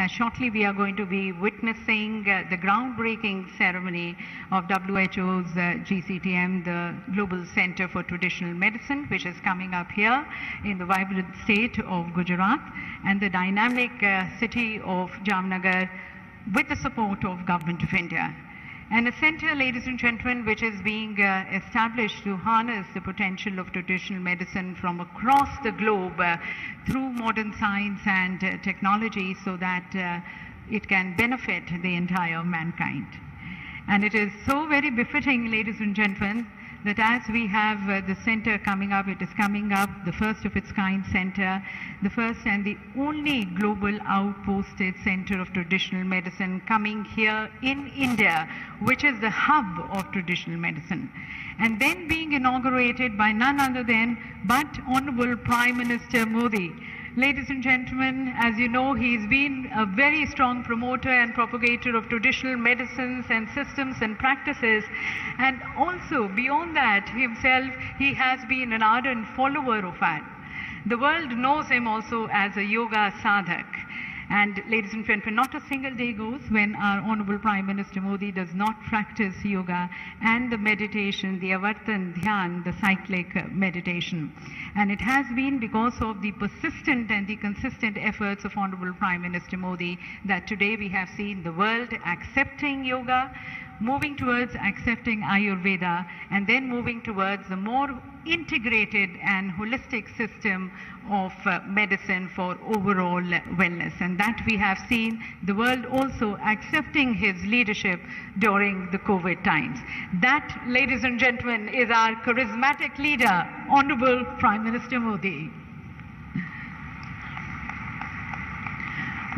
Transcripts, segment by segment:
Shortly we are going to be witnessing the groundbreaking ceremony of WHO's GCTM, the Global Center for Traditional Medicine, which is coming up here in the vibrant state of Gujarat and the dynamic city of Jamnagar with the support of Government of India. And a center, ladies and gentlemen, which is being established to harness the potential of traditional medicine from across the globe through modern science and technology so that it can benefit the entire mankind. And it is so very befitting, ladies and gentlemen, that as we have the center coming up, it is coming up, the first of its kind center, the first and the only global outposted center of traditional medicine coming here in India, which is the hub of traditional medicine. And then being inaugurated by none other than but Honorable Prime Minister Modi. Ladies and gentlemen, as you know, he's been a very strong promoter and propagator of traditional medicines and systems and practices. And also, beyond that, himself, he has been an ardent follower of that. The world knows him also as a yoga sadhak. And ladies and gentlemen, not a single day goes when our Honorable Prime Minister Modi does not practice yoga and the meditation, the avartan dhyan, the cyclic meditation. And it has been because of the persistent and the consistent efforts of Honorable Prime Minister Modi that today we have seen the world accepting yoga, moving towards accepting Ayurveda, and then moving towards a more integrated and holistic system of medicine for overall wellness. And that we have seen the world also accepting his leadership during the COVID times. That, ladies and gentlemen, is our charismatic leader, Honorable Prime Minister Modi.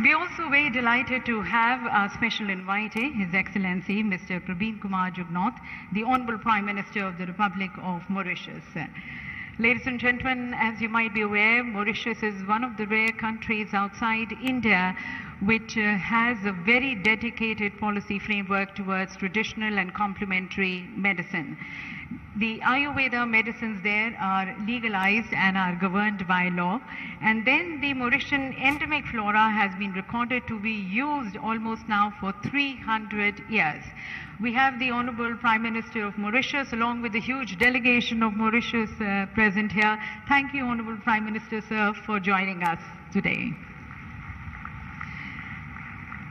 We are also very delighted to have our special invitee, His Excellency Mr. Praveen Kumar Jugnauth, the Honorable Prime Minister of the Republic of Mauritius. Ladies and gentlemen, as you might be aware, Mauritius is one of the rare countries outside India which has a very dedicated policy framework towards traditional and complementary medicine. The Ayurveda medicines there are legalized and are governed by law. And then the Mauritian endemic flora has been recorded to be used almost now for 300 years. We have the Honorable Prime Minister of Mauritius along with the huge delegation of Mauritius present here. Thank you, Honorable Prime Minister, sir, for joining us today.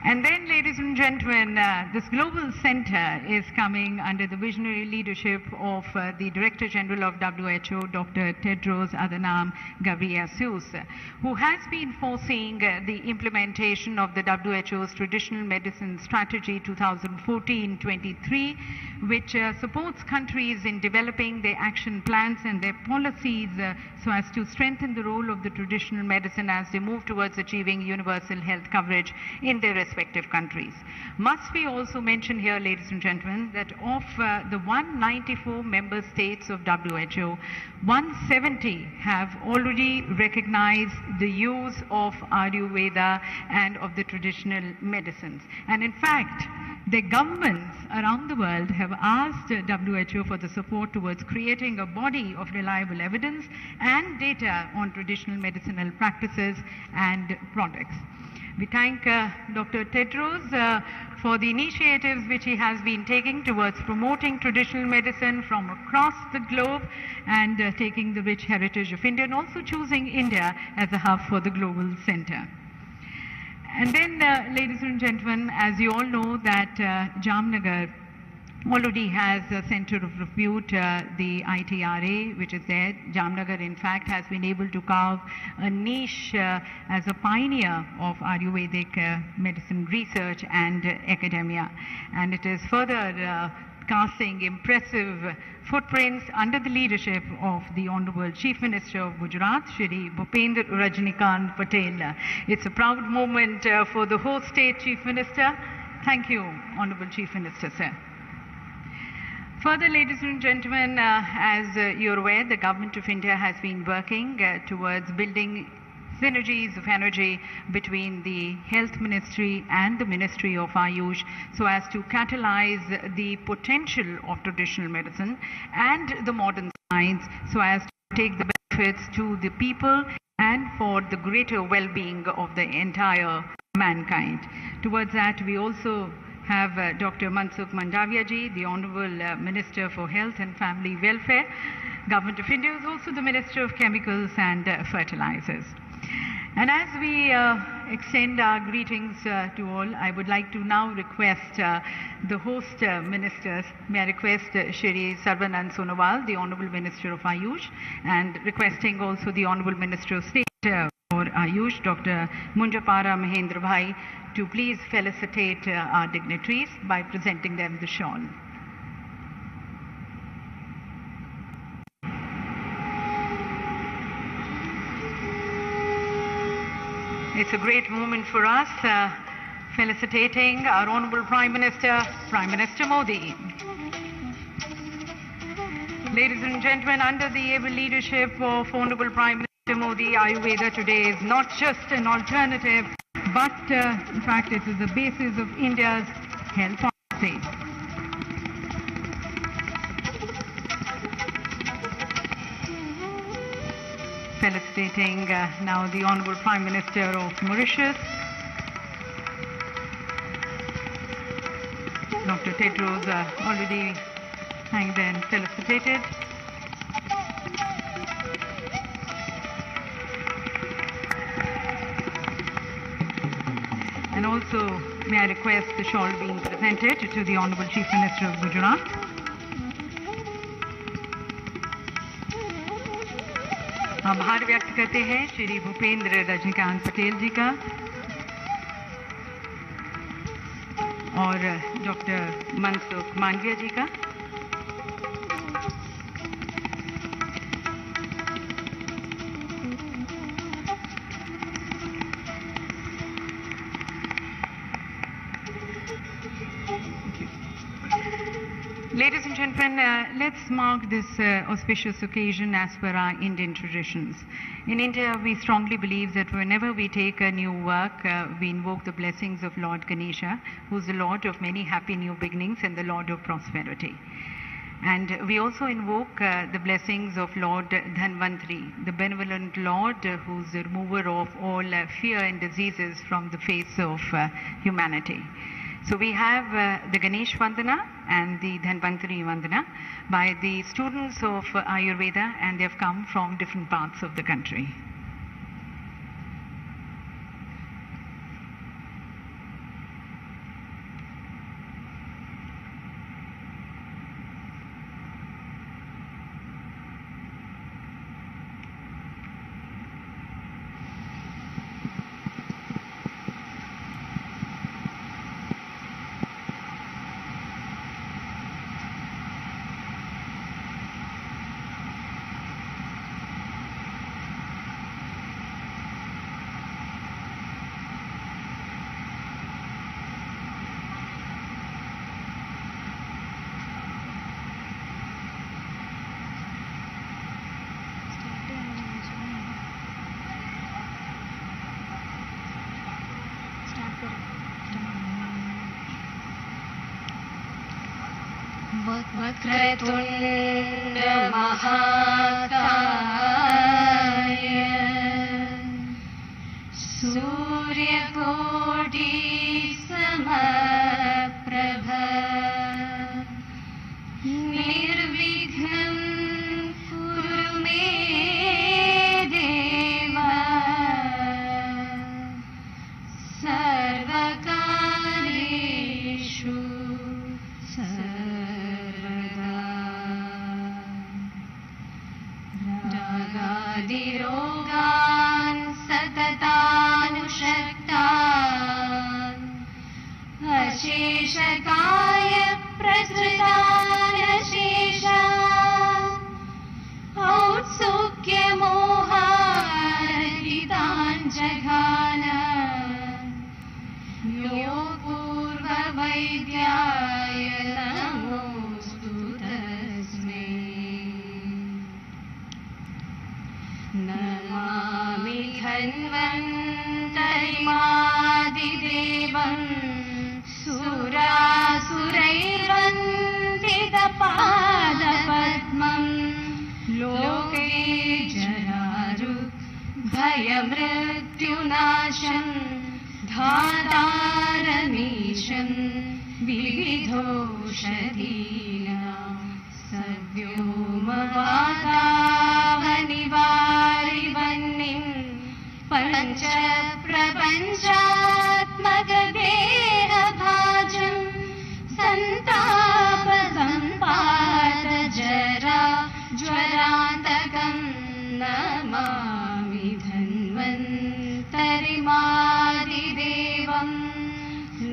And then, ladies and gentlemen, this global center is coming under the visionary leadership of the Director General of WHO, Dr. Tedros Adhanom Ghebreyesus, who has been foreseeing the implementation of the WHO's Traditional Medicine Strategy 2014-23, which supports countries in developing their action plans and their policies so as to strengthen the role of the traditional medicine as they move towards achieving universal health coverage in their respective countries. Must we also mention here, ladies and gentlemen, that of the 194 member states of WHO, 170 have already recognized the use of Ayurveda and of the traditional medicines. And in fact, the governments around the world have asked WHO for the support towards creating a body of reliable evidence and data on traditional medicinal practices and products. We thank Dr. Tedros for the initiatives which he has been taking towards promoting traditional medicine from across the globe and taking the rich heritage of India and also choosing India as a hub for the global center. And then, ladies and gentlemen, as you all know that Jamnagar already has a center of repute, the ITRA, which is there. Jamnagar, in fact, has been able to carve a niche as a pioneer of Ayurvedic medicine research and academia. And it is further casting impressive footprints under the leadership of the Honorable Chief Minister of Gujarat, Shri Bhupendra Rajnikant Patel. It's a proud moment for the whole state, Chief Minister. Thank you, Honorable Chief Minister, sir. Further, ladies and gentlemen, as you're aware, the Government of India has been working towards building synergies of energy between the Health Ministry and the Ministry of Ayush so as to catalyze the potential of traditional medicine and the modern science so as to take the benefits to the people and for the greater well-being of the entire mankind. Towards that, we also have Dr. Mansukh Mandavia ji, the Honorable Minister for Health and Family Welfare. Government of India is also the Minister of Chemicals and Fertilizers. And as we extend our greetings to all, I would like to now request the host ministers. May I request Shri Sarvanand Sonowal, the Honorable Minister of Ayush, and requesting also the Honorable Minister of State for Ayush, Dr. Munjapara Mahendra Bhai, to please felicitate our dignitaries by presenting them the shawl. It's a great moment for us, felicitating our Honorable Prime Minister, Prime Minister Modi. Ladies and gentlemen, under the able leadership of Honorable Prime Minister Modi, Ayurveda today is not just an alternative, but in fact it is the basis of India's health policy. Felicitating now the Honorable Prime Minister of Mauritius, Dr. Tedros, already thanked and felicitated. And also, may I request the shawl being presented to the Honorable Chief Minister of Gujarat. आभार व्यक्त करते हैं श्री भूपेंद्र रजनीकांत पटेल जी का और doctor Mansukh Mandaviya जी का। Ladies and gentlemen, let's mark this auspicious occasion as per our Indian traditions. In India, we strongly believe that whenever we take a new work, we invoke the blessings of Lord Ganesha, who is the Lord of many happy new beginnings and the Lord of prosperity. And we also invoke the blessings of Lord Dhanvantri, the benevolent Lord who is the remover of all fear and diseases from the face of humanity. So we have the Ganesh Vandana and the Dhanvantari Vandana by the students of Ayurveda, and they have come from different parts of the country. वक्रतुण्ड महाकाय सूर्यकोटि समप्रभ निर्विघ्नं कुरु मे देव सर्वकार्येषु रोगान् सततानुषक्तान् अशेषकाय प्रसृतान् अशेषान् औत्सुक्यमोहारहितान् जघान यो पूर्ववैद्याय नमोऽस्तु तस्मै। नमामि धन्वन्तरिमादिदेवं सुरासुरैर्वन्दितपादपद्मं लोके जरारुग्भयमृत्युनाशं धातारमीशं विविधोषधीना सव्योमवातावनिवारिवह्निं पञ्चप्रपञ्चात्मकदेहभाजं सन्तापसम्पातजरा ज्वरान्तकं नमामि धन्वन्तरिमादिदेवं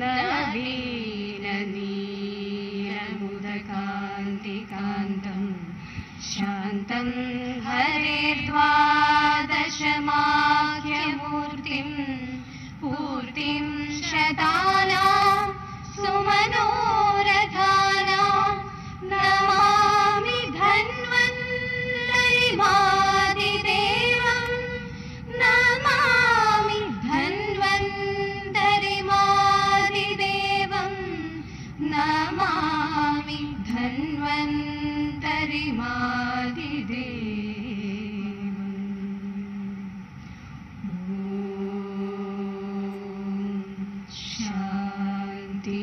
नवीननीलमुदकान्तिकान्तं शान्तं हरेर्द्वादशमाख्यमूर्तिं पूर्तिं शतानां सुमनोरथानां नमामि धन्वन्तरिमादिदेवं नमामि धन्वन्तरिमादिदेवं नमामि धन्वन्तरिमादिदेवम्। शान्ति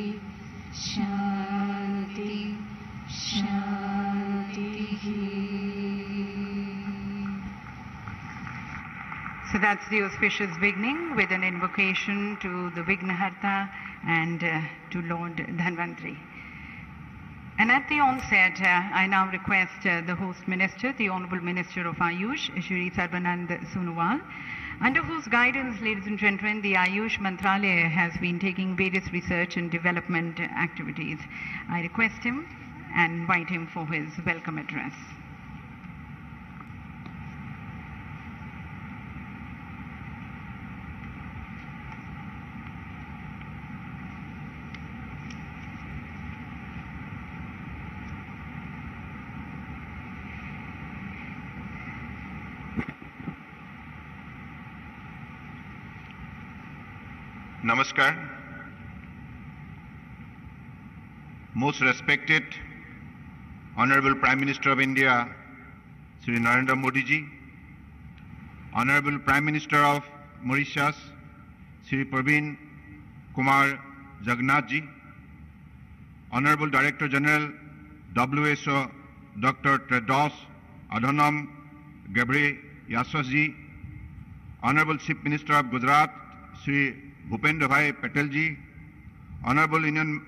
शान्ति शान्तिः। So that's the auspicious beginning with an invocation to the Vignaharta and to Lord Dhanvantri. And at the onset, I now request the host minister, the Honorable Minister of Ayush, Shri Sarbanand Sonowal, under whose guidance, ladies and gentlemen, the Ayush Mantralaya has been taking various research and development activities. I request him and invite him for his welcome address. Namaskar. Most respected Honorable Prime Minister of India, Sri Narendra Modi ji, Honorable Prime Minister of Mauritius, Sri Praveen Kumar Jagannath ji, Honorable Director General WHO, Dr. Tedros Adhanom Ghebreyesus ji, Honorable Chief Minister of Gujarat, Sri Bhupendra Bhai Patel ji, Honorable Union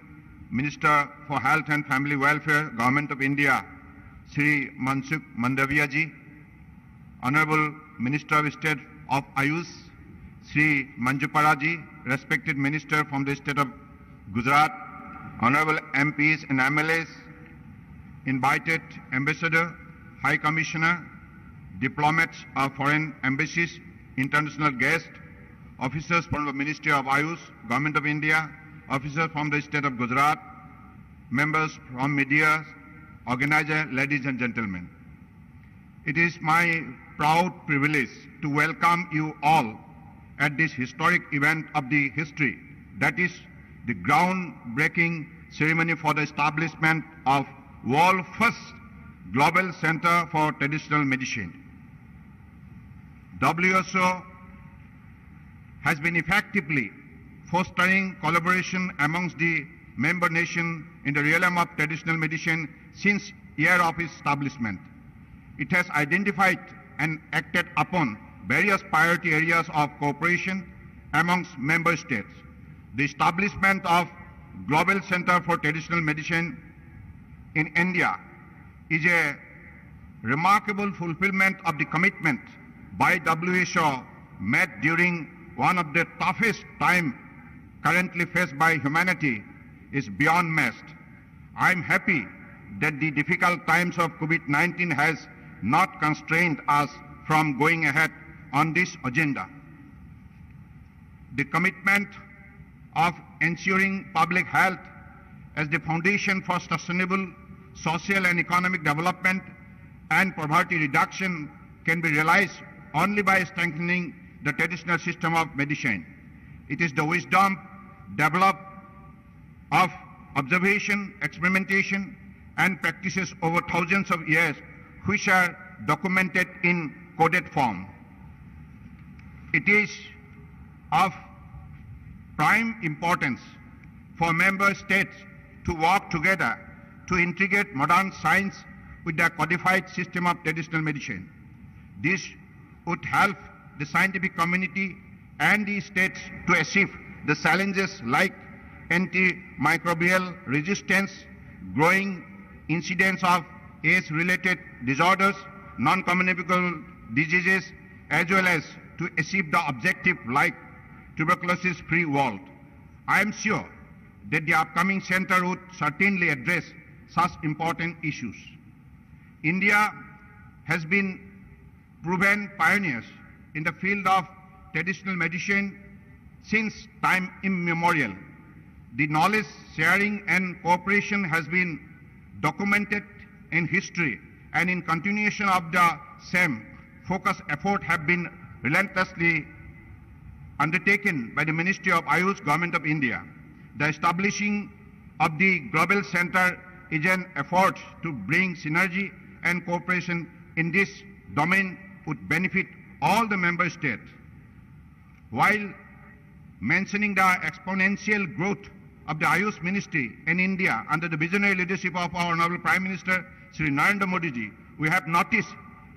Minister for Health and Family Welfare, Government of India, Sri Mansukh Mandaviya ji, Honorable Minister of State of Ayush, Sri Manjupara ji, respected Minister from the State of Gujarat, Honorable MPs and MLAs, invited Ambassador, High Commissioner, diplomats of foreign embassies, international guests, officers from the Ministry of Ayush, Government of India, officers from the State of Gujarat, members from media, organizers, ladies and gentlemen. It is my proud privilege to welcome you all at this historic event of the history, that is the groundbreaking ceremony for the establishment of world's first Global Center for Traditional Medicine. WHO has been effectively fostering collaboration amongst the member nations in the realm of traditional medicine since year of its establishment. It has identified and acted upon various priority areas of cooperation amongst member states. The establishment of Global Center for Traditional Medicine in India is a remarkable fulfillment of the commitment by WHO made during one of the toughest times currently faced by humanity is beyond matched. I am happy that the difficult times of COVID-19 has not constrained us from going ahead on this agenda. The commitment of ensuring public health as the foundation for sustainable social and economic development and poverty reduction can be realized only by strengthening the traditional system of medicine. It is the wisdom developed of observation, experimentation, and practices over thousands of years which are documented in coded form. It is of prime importance for member states to work together to integrate modern science with the codified system of traditional medicine. This would help the scientific community and the states to achieve the challenges like antimicrobial resistance, growing incidence of age-related disorders, non-communicable diseases, as well as to achieve the objective like tuberculosis-free world. I am sure that the upcoming center would certainly address such important issues. India has been proven pioneers in the field of traditional medicine since time immemorial. The knowledge sharing and cooperation has been documented in history, and in continuation of the same, focused efforts have been relentlessly undertaken by the Ministry of Ayush, Government of India. The establishing of the Global Center is an effort to bring synergy and cooperation in this domain would benefit all the member states. While mentioning the exponential growth of the Ayush Ministry in India under the visionary leadership of our Honorable Prime Minister, Sri Narendra Modi ji, we have noticed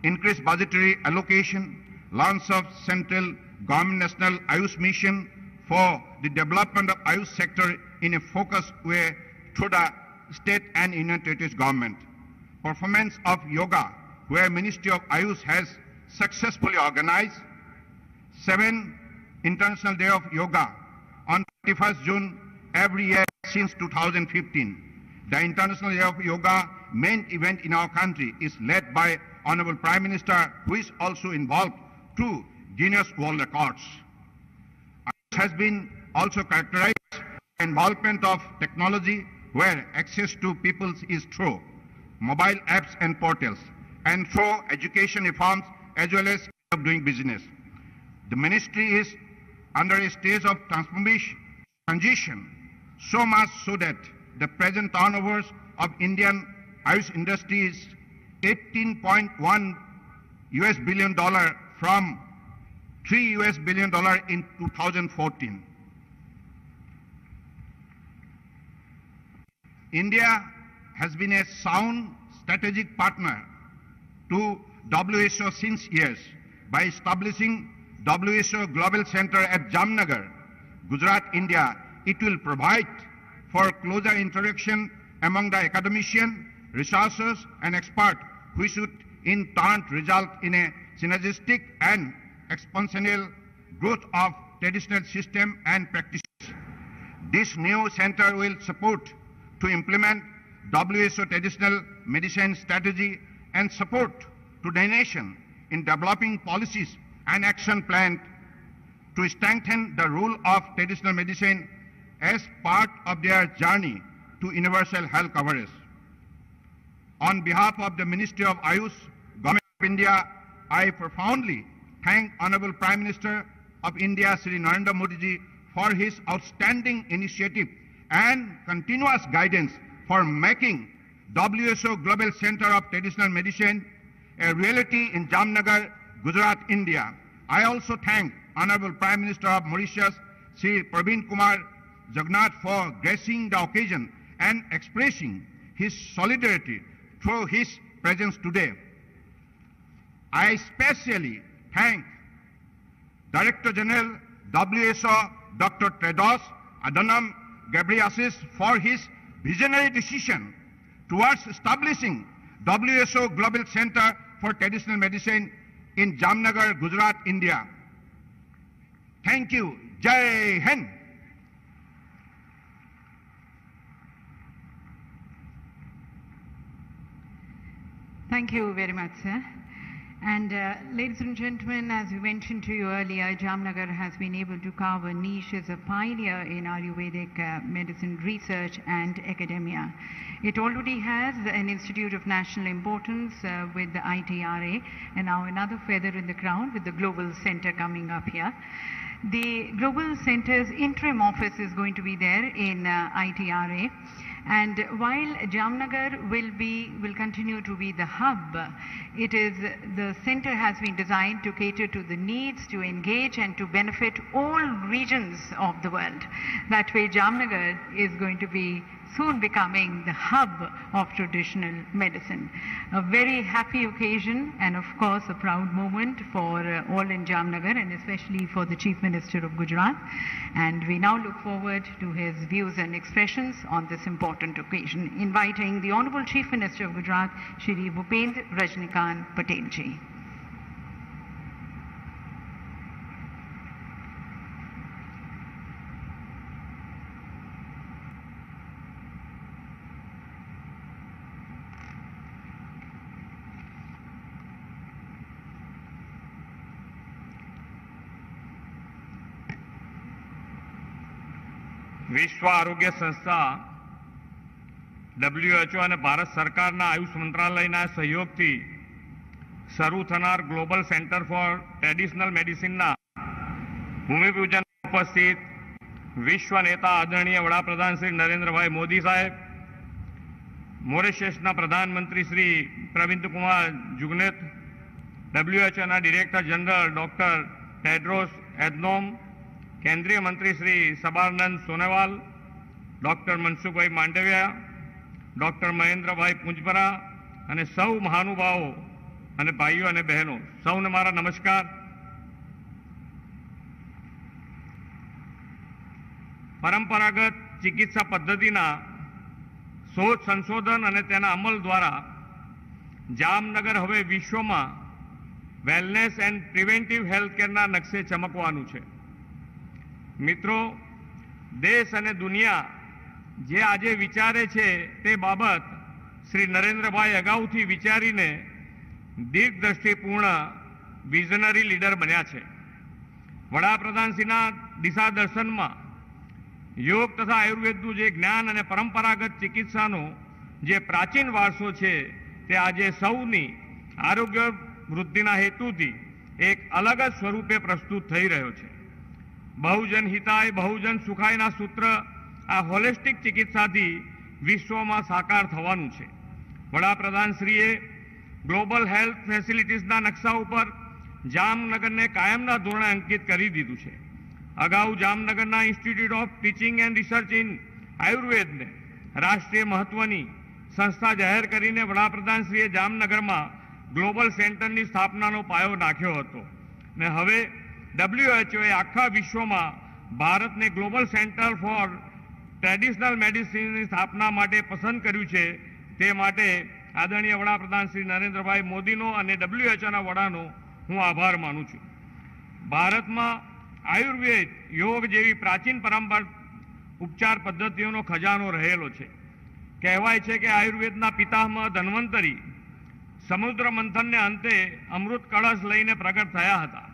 increased budgetary allocation, launch of Central Government National Ayush Mission for the development of Ayush sector in a focused way through the state and union territories government. Performance of yoga, where Ministry of Ayush has successfully organized 7 International Day of Yoga on 21st June every year since 2015. The International Day of Yoga main event in our country is led by Honorable Prime Minister, who is also involved to Guinness World Records. Ayush has been also characterized by involvement of technology where access to people is through mobile apps and portals and through education reforms as well as of doing business. The ministry is under a stage of transition, so much so that the present turnovers of Indian Ayush industry is $18.1 billion from $3 billion in 2014. India has been a sound strategic partner to WHO since years by establishing WHO Global Center at Jamnagar, Gujarat, India. It will provide for closer interaction among the academicians, researchers and experts, which should in turn result in a synergistic and exponential growth of traditional system and practices. This new center will support to implement WHO traditional medicine strategy and support to the nation in developing policies and action plans to strengthen the role of traditional medicine as part of their journey to universal health coverage. On behalf of the Ministry of Ayush, Government of India, I profoundly thank Honorable Prime Minister of India, Sri Narendra Modi ji, for his outstanding initiative and continuous guidance for making WHO Global Center of Traditional Medicine a reality in Jamnagar, Gujarat, India. I also thank Honorable Prime Minister of Mauritius, Sri Praveen Kumar Jagannath, for gracing the occasion and expressing his solidarity through his presence today. I especially thank Director General WHO Dr. Tedros Adhanom Ghebreyesus for his visionary decision towards establishing WHO Global Center for Traditional Medicine in Jamnagar, Gujarat, India. Thank you. Jai Hind. Thank you very much, sir. And ladies and gentlemen, as we mentioned to you earlier, Jamnagar has been able to carve a niche as a pioneer in Ayurvedic medicine research and academia. It already has an institute of national importance with the ITRA, and now another feather in the crown with the Global Center coming up here. The Global Center's interim office is going to be there in ITRA. And while Jamnagar will continue to be the hub, the center has been designed to cater to the needs, to engage and to benefit all regions of the world. That way Jamnagar is going to be soon becoming the hub of traditional medicine. A very happy occasion and of course a proud moment for all in Jamnagar and especially for the Chief Minister of Gujarat. And we now look forward to his views and expressions on this important occasion, inviting the Honorable Chief Minister of Gujarat, Shri Bhupendra Rajnikant Patel ji. विश्व आरोग्य संस्था WHO અને ભારત સરકારના આયુષ મંત્રાલયના સહયોગથી શરૂ થનાર global centre for traditional મેડિસિનના ભૂમિપૂજન ઉપસ્થિત વિશ્વ નેતા આદરણીય વડાપ્રધાન શ્રી નરેન્દ્રભાઈ મોદી સાહેબ, મોરિશિયસના પ્રધાનમંત્રી શ્રી પ્રવિન્દ કુમાર જુગનેત, WHOના director general doctor Tedros Adhanom, કેન્દ્રીય મંત્રી શ્રી સબાનંદ સોનોવાલ, ડોક્ટર મનસુખભાઈ માંડવિયા, ડોક્ટર મહેન્દ્રભાઈ પૂંજપરા અને સૌ મહાનુભાવો અને ભાઈઓ અને બહેનો, સૌને મારા નમસ્કાર. પરંપરાગત ચિકિત્સા પદ્ધતિના શોધ સંશોધન અને તેના અમલ દ્વારા જામનગર હવે વિશ્વમાં વેલનેસ એન્ડ પ્રિવેન્ટિવ હેલ્થ કેરના નકશે ચમકવાનું છે. મિત્રો, દેશ અને દુનિયા જે આજે વિચારે છે તે બાબત શ્રી નરેન્દ્રભાઈ અગાઉથી વિચારીને દીર્ઘદ્રષ્ટિપૂર્ણ વિઝનરી લીડર બન્યા છે. વડાપ્રધાનશ્રીના દિશા દર્શનમાં યોગ તથા આયુર્વેદનું જે જ્ઞાન અને પરંપરાગત ચિકિત્સાનો જે પ્રાચીન વારસો છે તે આજે સૌની આરોગ્ય વૃદ્ધિના હેતુથી એક અલગ જ સ્વરૂપે પ્રસ્તુત થઈ રહ્યો છે. બહુજન હિતાય બહુજન સુખાયના સૂત્ર આ હોલિસ્ટિક ચિકિત્સાથી વિશ્વમાં સાકાર થવાનું છે. વડાપ્રધાનશ્રીએ ગ્લોબલ હેલ્થ ફેસિલિટીઝના નકશા ઉપર જામનગરને કાયમના ધોરણે અંકિત કરી દીધું છે. અગાઉ જામનગરના institute of teaching and research in આયુર્વેદને રાષ્ટ્રીય મહત્વની સંસ્થા જાહેર કરીને વડાપ્રધાનશ્રીએ જામનગરમાં ગ્લોબલ સેન્ટરની સ્થાપનાનો પાયો નાખ્યો હતો ને હવે WHOએ આખા વિશ્વમાં ભારતને ગ્લોબલ સેન્ટર ફોર ટ્રેડિશનલ મેડિસિનની સ્થાપના માટે પસંદ કર્યું છે. તે માટે આદરણીય વડાપ્રધાન શ્રી નરેન્દ્રભાઈ મોદીનો અને WHOના વડાનો હું આભાર માનું છું. ભારતમાં આયુર્વેદ, યોગ જેવી પ્રાચીન પરંપરા ઉપચાર પદ્ધતિઓનો ખજાનો રહેલો છે. કહેવાય છે કે આયુર્વેદના પિતામહ ધન્વંતરી સમુદ્ર મંથનને અંતે અમૃત કળશ લઈને પ્રગટ થયા હતા.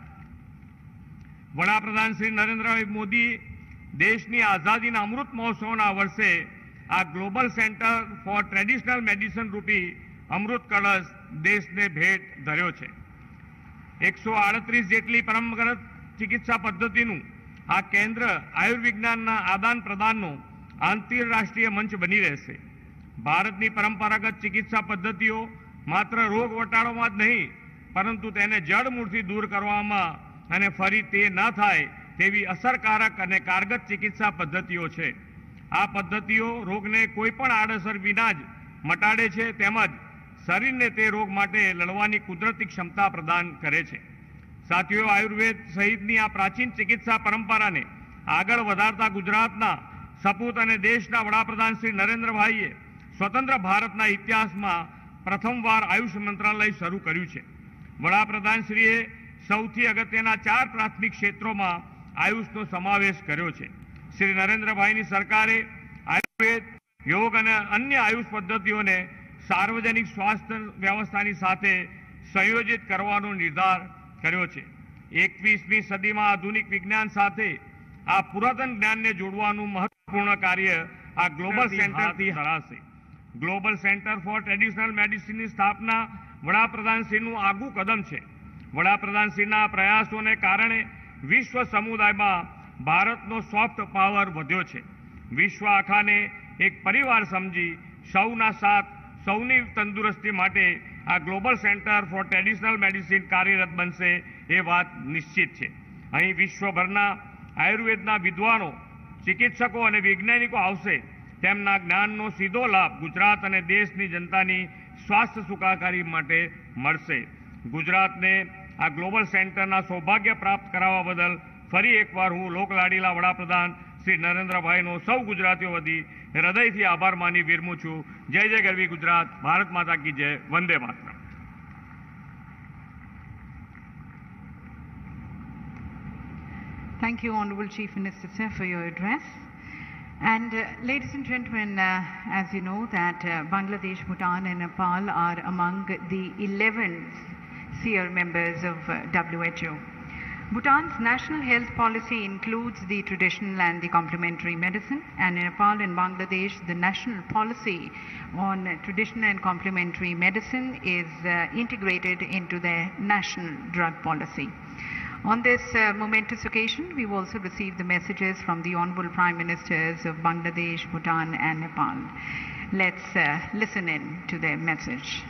વડાપ્રધાન શ્રી નરેન્દ્રભાઈ મોદી દેશની આઝાદીના અમૃત મહોત્સવના વર્ષે આ global centre for traditional medicine રૂપી અમૃત કળશ દેશને ભેટ ધર્યો છે. 138 જેટલી પરંપરાગત ચિકિત્સા પદ્ધતિનું આ કેન્દ્ર આયુર્વિજ્ઞાનના આદાન પ્રદાનનો આંતરરાષ્ટ્રીય મંચ બની રહેશે. ભારતની પરંપરાગત ચિકિત્સા પદ્ધતિઓ માત્ર રોગ વટાળવામાં જ નહીં પરંતુ તેને જડમૂળથી દૂર કરવામાં અને ફરી તે ન થાય તેવી અસરકારક અને કારગર ચિકિત્સા પદ્ધતિઓ છે. આ પદ્ધતિઓ રોગને કોઈ પણ આડઅસર વિના જ મટાડે છે તેમજ શરીરને તે રોગ માટે લડવાની કુદરતી ક્ષમતા પ્રદાન કરે છે. સાથીઓ, આયુર્વેદ સહિતની આ પ્રાચીન ચિકિત્સા પરંપરાને આગળ વધારતા ગુજરાતના સપૂત અને દેશના વડાપ્રધાન શ્રી નરેન્દ્રભાઈએ સ્વતંત્ર ભારતના ઇતિહાસમાં પ્રથમવાર આયુષ મંત્રાલય શરૂ કર્યું છે. વડાપ્રધાનશ્રીએ સૌથી અગત્યના 4 પ્રાથમિક ક્ષેત્રોમાં આયુષનો સમાવેશ કર્યો છે. શ્રી નરેન્દ્રભાઈની સરકારે આયુર્વેદ, યોગ અને અન્ય આયુષ પદ્ધતિઓને સાર્વજનિક સ્વાસ્થ્ય વ્યવસ્થાની સાથે સંયોજિત કરવાનો નિર્ધાર કર્યો છે. 21મી સદીમાં આધુનિક વિજ્ઞાન સાથે આ પુરાતન જ્ઞાનને જોડવાનું મહત્વપૂર્ણ કાર્ય આ ગ્લોબલ સેન્ટરથી કરાશે. ગ્લોબલ સેન્ટર ફોર ટ્રેડિશનલ મેડિસિનની સ્થાપના વડાપ્રધાનશ્રીનું આગવું કદમ છે. વડાપ્રધાનશ્રીના પ્રયાસોને કારણે વિશ્વ સમુદાયમાં ભારતનો સોફ્ટ પાવર વધ્યો છે. વિશ્વ આખાને એક પરિવાર સમજી સૌના સાથ સૌની તંદુરસ્તી માટે આ global centre for traditional medicine કાર્યરત બનશે એ વાત નિશ્ચિત છે. અહીં વિશ્વભરના આયુર્વેદના વિદ્વાનો, ચિકિત્સકો અને વૈજ્ઞાનિકો આવશે. તેમના જ્ઞાનનો સીધો લાભ ગુજરાત અને દેશની જનતાની સ્વાસ્થ્ય સુખાકારી માટે મળશે. ગુજરાતને આ ગ્લોબલ સેન્ટરના સૌભાગ્ય પ્રાપ્ત કરાવવા બદલ ફરી એકવાર હું લોકલાડીલા વડાપ્રધાન શ્રી નરેન્દ્રભાઈનો સૌ ગુજરાતીઓ વતી હૃદયથી આભાર માની વિરમું છું. જય જય ગરવી ગુજરાત, ભારત માતા કી જય, Vande Mataram. Thank you, Honorable Chief Minister, sir, for your address. And ladies and gentlemen, as you know that Bangladesh, Bhutan and Nepal are among the 11 SEER members of WHO. Bhutan's national health policy includes the traditional and the complementary medicine, and in Nepal and Bangladesh, the national policy on traditional and complementary medicine is integrated into their national drug policy. On this momentous occasion, we've also received the messages from the Honorable Prime Ministers of Bangladesh, Bhutan and Nepal. Let's listen in to their message.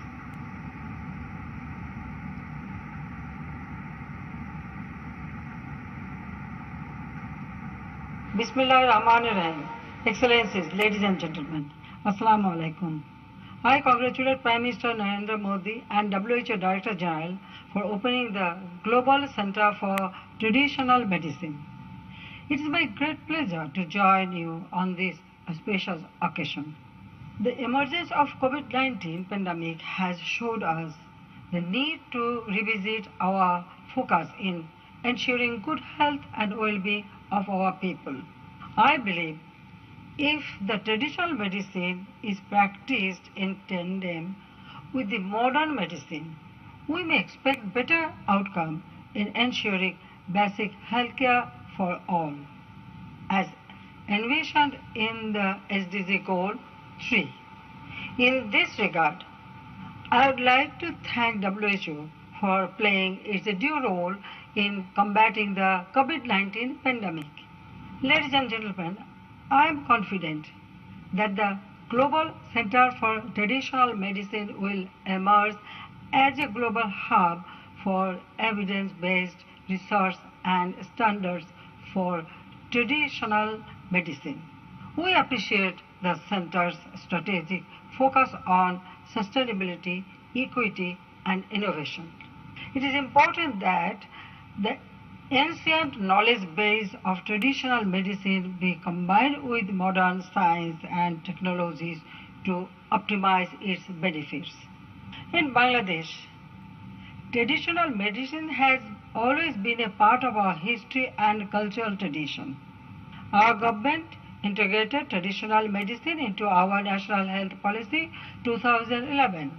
Bismillahirrahmanirrahim. Excellencies, ladies and gentlemen, Assalamu alaikum. I congratulate Prime Minister Narendra Modi and WHO Director General for opening the Global Center for Traditional Medicine. It is my great pleasure to join you on this auspicious occasion. The emergence of COVID-19 pandemic has showed us the need to revisit our focus in ensuring good health and well-being of our people. I believe if the traditional medicine is practiced in tandem with the modern medicine, we may expect better outcome in ensuring basic healthcare for all, as envisioned in the SDG Goal 3. In this regard, I would like to thank WHO for playing its due role in combating the COVID-19 pandemic. Ladies and gentlemen, I am confident that the Global Center for Traditional Medicine will emerge as a global hub for evidence-based research and standards for traditional medicine. We appreciate the Center's strategic focus on sustainability, equity, and innovation. It is important that the ancient knowledge base of traditional medicine be combined with modern science and technologies to optimize its benefits. In Bangladesh, traditional medicine has always been a part of our history and cultural tradition. Our government integrated traditional medicine into our National Health Policy 2011.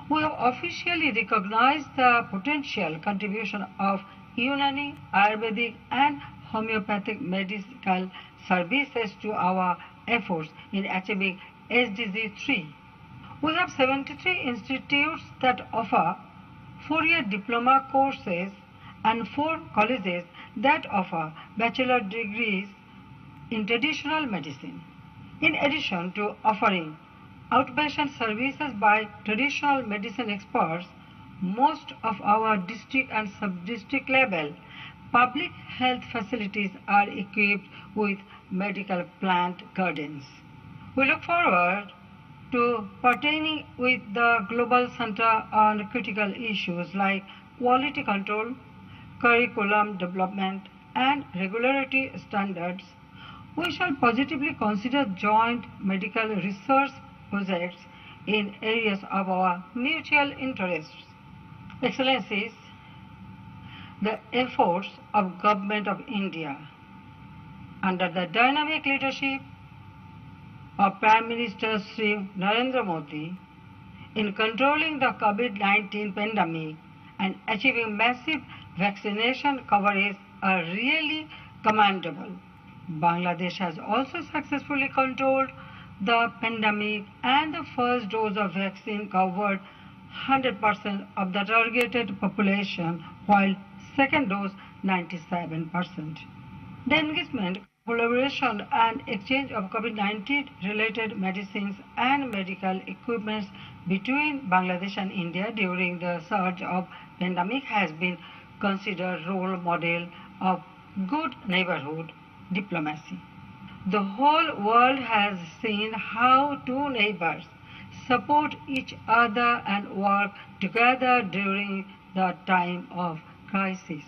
We have officially recognized the potential contribution of Unani, Ayurvedic and homeopathic medical services to our efforts in achieving SDG 3. We have 73 institutes that offer 4-year diploma courses and 4 colleges that offer bachelor degrees in traditional medicine. In addition to offering outpatient services by traditional medicine experts, most of our district and sub-district level public health facilities are equipped with medical plant gardens. We look forward to partnering with the Global Center on critical issues like quality control, curriculum development, and regulatory standards. We shall positively consider joint medical research projects in areas of our mutual interests. Excellencies, the efforts of Government of India under the dynamic leadership of Prime Minister Shri Narendra Modi in controlling the COVID-19 pandemic and achieving massive vaccination coverage are really commendable. Bangladesh has also successfully controlled the pandemic and the first dose of vaccine covered 100% of the targeted population, while second dose 97%. The engagement collaboration and exchange of COVID-19 related medicines and medical equipment between Bangladesh and India during the surge of pandemic has been considered role model of good neighborhood diplomacy. The whole world has seen how two neighbors support each other and work together during the time of crisis.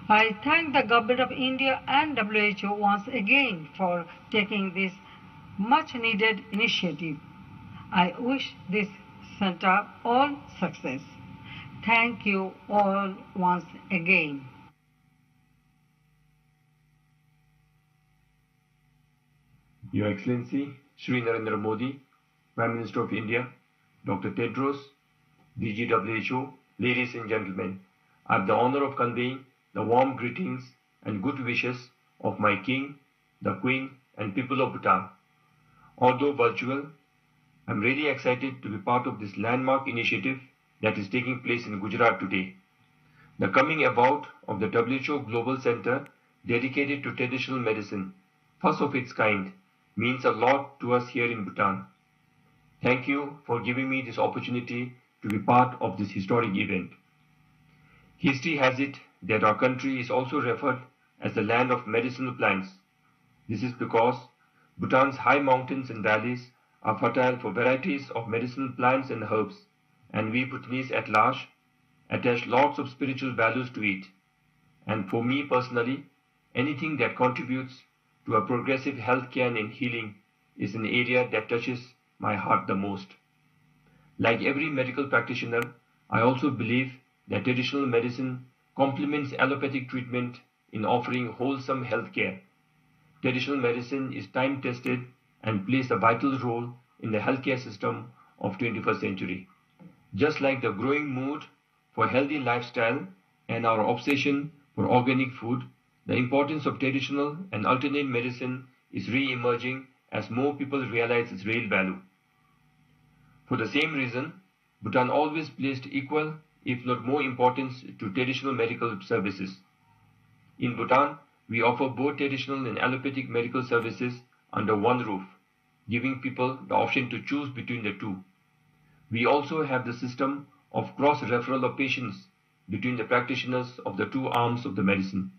I thank the Government of India and WHO once again for taking this much needed initiative. I wish this center all success. Thank you all once again. Your Excellency, Shri Narendra Modi, Prime Minister of India, Dr. Tedros, DG WHO, ladies and gentlemen, I have the honor of conveying the warm greetings and good wishes of my King, the Queen, and people of Bhutan. Although virtual, I am really excited to be part of this landmark initiative that is taking place in Gujarat today. The coming about of the WHO Global Center dedicated to traditional medicine, first of its kind, means a lot to us here in Bhutan. Thank you for giving me this opportunity to be part of this historic event. History has it that our country is also referred as the land of medicinal plants. This is because Bhutan's high mountains and valleys are fertile for varieties of medicinal plants and herbs, and we Bhutanese at large attach lots of spiritual values to it. And for me personally, anything that contributes to a progressive healthcare and healing is an area that touches my heart the most. Like every medical practitioner, I also believe that traditional medicine complements allopathic treatment in offering wholesome healthcare. Traditional medicine is time-tested and plays a vital role in the healthcare system of 21st century. Just like the growing mood for healthy lifestyle and our obsession for organic food, the importance of traditional and alternate medicine is re-emerging as more people realize its real value. For the same reason, Bhutan always placed equal, if not more importance to traditional medical services. In Bhutan, we offer both traditional and allopathic medical services under one roof, giving people the option to choose between the two. We also have the system of cross-referral of patients between the practitioners of the two arms of the medicine.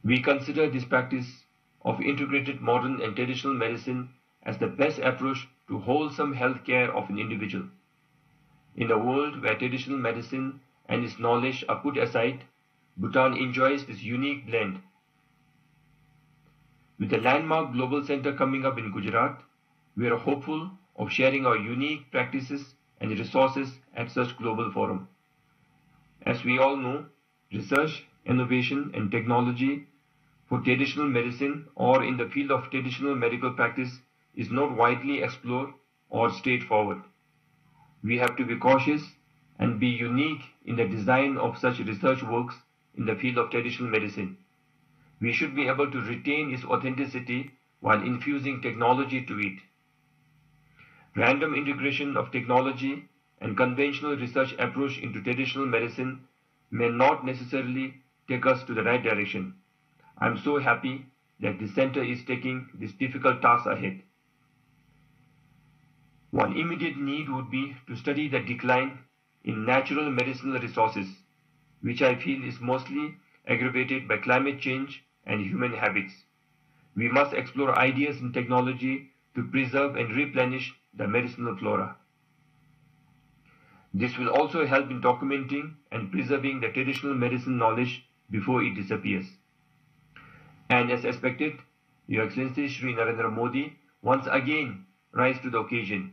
We consider this practice of integrated modern and traditional medicine as the best approach to wholesome health care of an individual. In a world where traditional medicine and its knowledge are put aside, Bhutan enjoys this unique blend. With the landmark global center coming up in Gujarat, we are hopeful of sharing our unique practices and resources at such global forum. As we all know, research, innovation, and technology for traditional medicine or in the field of traditional medical practice is not widely explored or straightforward. We have to be cautious and be unique in the design of such research works in the field of traditional medicine. We should be able to retain its authenticity while infusing technology to it. Random integration of technology and conventional research approach into traditional medicine may not necessarily take us to the right direction. I am so happy that the center is taking this difficult task ahead. One immediate need would be to study the decline in natural medicinal resources, which I feel is mostly aggravated by climate change and human habits. We must explore ideas and technology to preserve and replenish the medicinal flora. This will also help in documenting and preserving the traditional medicine knowledge before it disappears. And as expected, Your Excellency Shri Narendra Modi once again rise to the occasion.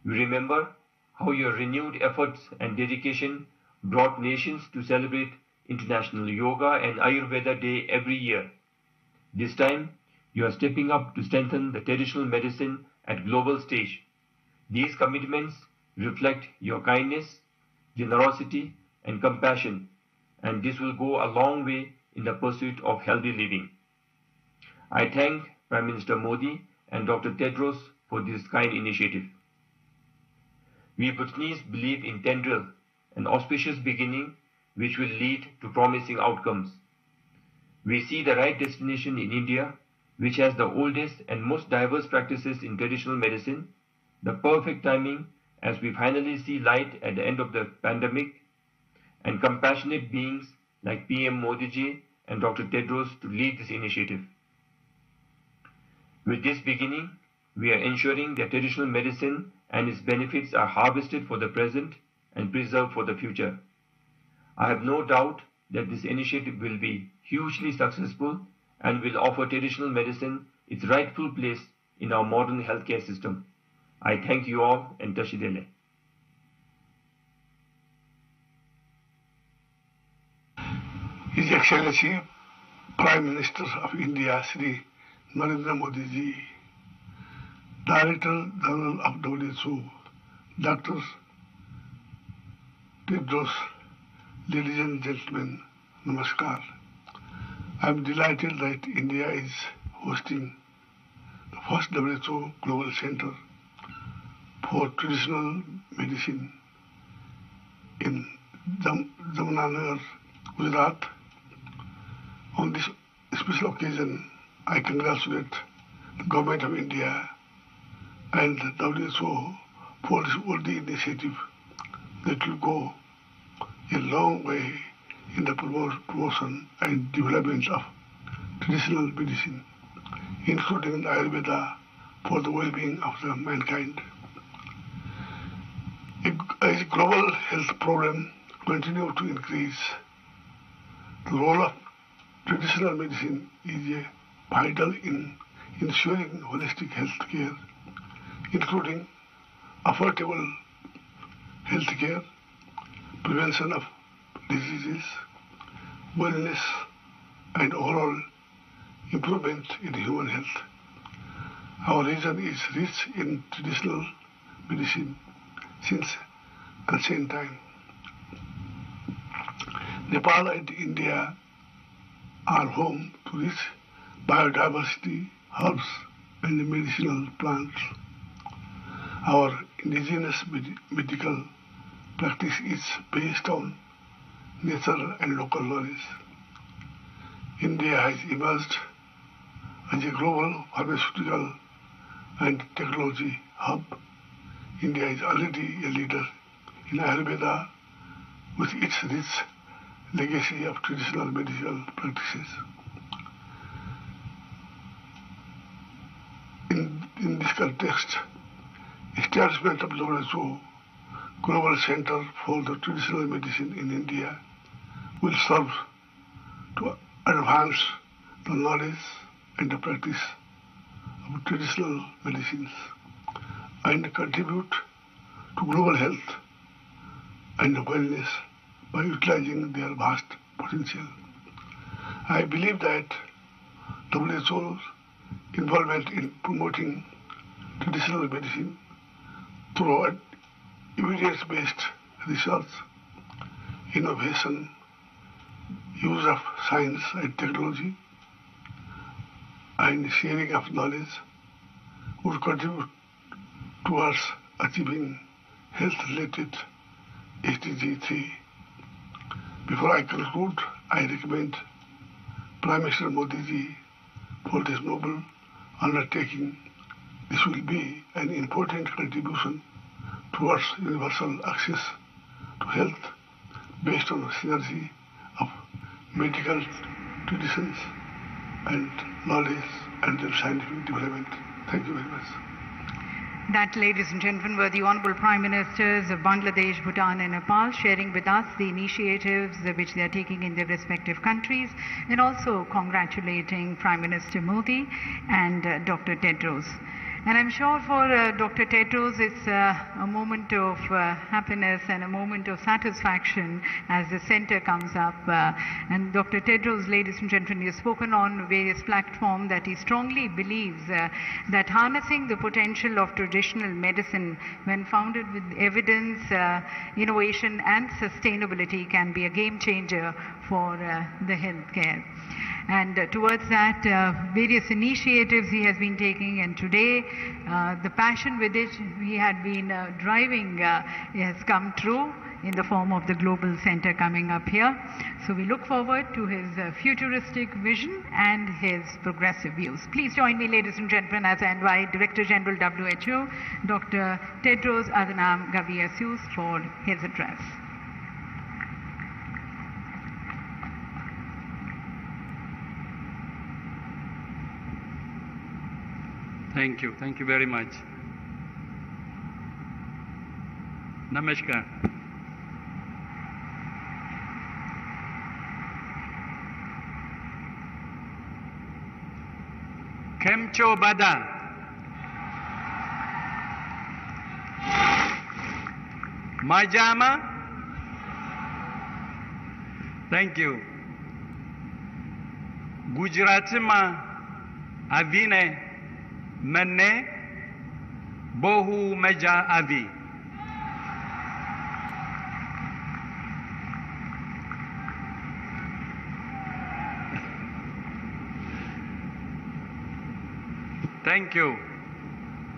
We remember how your renewed efforts and dedication brought nations to celebrate International Yoga and Ayurveda Day every year. This time, you are stepping up to strengthen the traditional medicine at global stage. These commitments reflect your kindness, generosity, and compassion, and this will go a long way in the pursuit of healthy living. I thank Prime Minister Modi and Dr. Tedros for this kind initiative. We Bhutanese believe in tendril, an auspicious beginning which will lead to promising outcomes. We see the right destination in India, which has the oldest and most diverse practices in traditional medicine, the perfect timing as we finally see light at the end of the pandemic, and compassionate beings like PM Modi ji and Dr. Tedros to lead this initiative. With this beginning, we are ensuring that traditional medicine and its benefits are harvested for the present and preserved for the future. I have no doubt that this initiative will be hugely successful and will offer traditional medicine its rightful place in our modern healthcare system. I thank you all and Tashidele. His Excellency Prime Minister of India, Sri Narendra Modi ji, Director General of WHO, Dr. Tedros, ladies and gentlemen, Namaskar. I am delighted that India is hosting the first WHO Global Center for Traditional Medicine in Jamnagar, Gujarat. On this special occasion, I congratulate the Government of India and the WHO for this worthy initiative that will go a long way in the promotion and development of traditional medicine, including Ayurveda, for the well-being of the mankind. As global health problems continue to increase, the role of traditional medicine is vital in ensuring holistic health care, including affordable health care, prevention of diseases, wellness, and overall improvement in human health. Our region is rich in traditional medicine since ancient time. Nepal and India are home to rich biodiversity, herbs, and medicinal plants. Our indigenous medical practice is based on nature and local knowledge. India has emerged as a global pharmaceutical and technology hub. India is already a leader in Ayurveda with its rich legacy of traditional medical practices. In this context, establishment of WHO Global Center for the Traditional Medicine in India will serve to advance the knowledge and the practice of traditional medicines and contribute to global health and wellness by utilizing their vast potential. I believe that WHO's involvement in promoting traditional medicine through evidence-based research, innovation, use of science and technology, and sharing of knowledge would contribute towards achieving health-related SDG 3. Before I conclude, I recommend Prime Minister Modi ji for this noble undertaking. This will be an important contribution towards universal access to health based on the synergy of medical traditions and knowledge and their scientific development. Thank you very much. That, ladies and gentlemen, were the Honorable Prime Ministers of Bangladesh, Bhutan and Nepal sharing with us the initiatives which they are taking in their respective countries, and also congratulating Prime Minister Modi and Dr. Tedros. And I'm sure for Dr. Tedros, it's a moment of happiness and a moment of satisfaction as the center comes up. And Dr. Tedros, ladies and gentlemen, has spoken on various platforms that he strongly believes that harnessing the potential of traditional medicine when founded with evidence, innovation and sustainability can be a game changer for the healthcare. And towards that, various initiatives he has been taking, and today the passion with which he had been driving has come true. in the form of the Global Center coming up here. So we look forward to his futuristic vision and his progressive views. Please join me, ladies and gentlemen, as I invite Director General WHO, Dr. Tedros Adhanom Ghebreyesus, for his address. Thank you. Thank you very much. Namaskar. Kem cho bada. Majama. Thank you. Gujarat ma avine Mene Bohu Meja Avi. Thank you.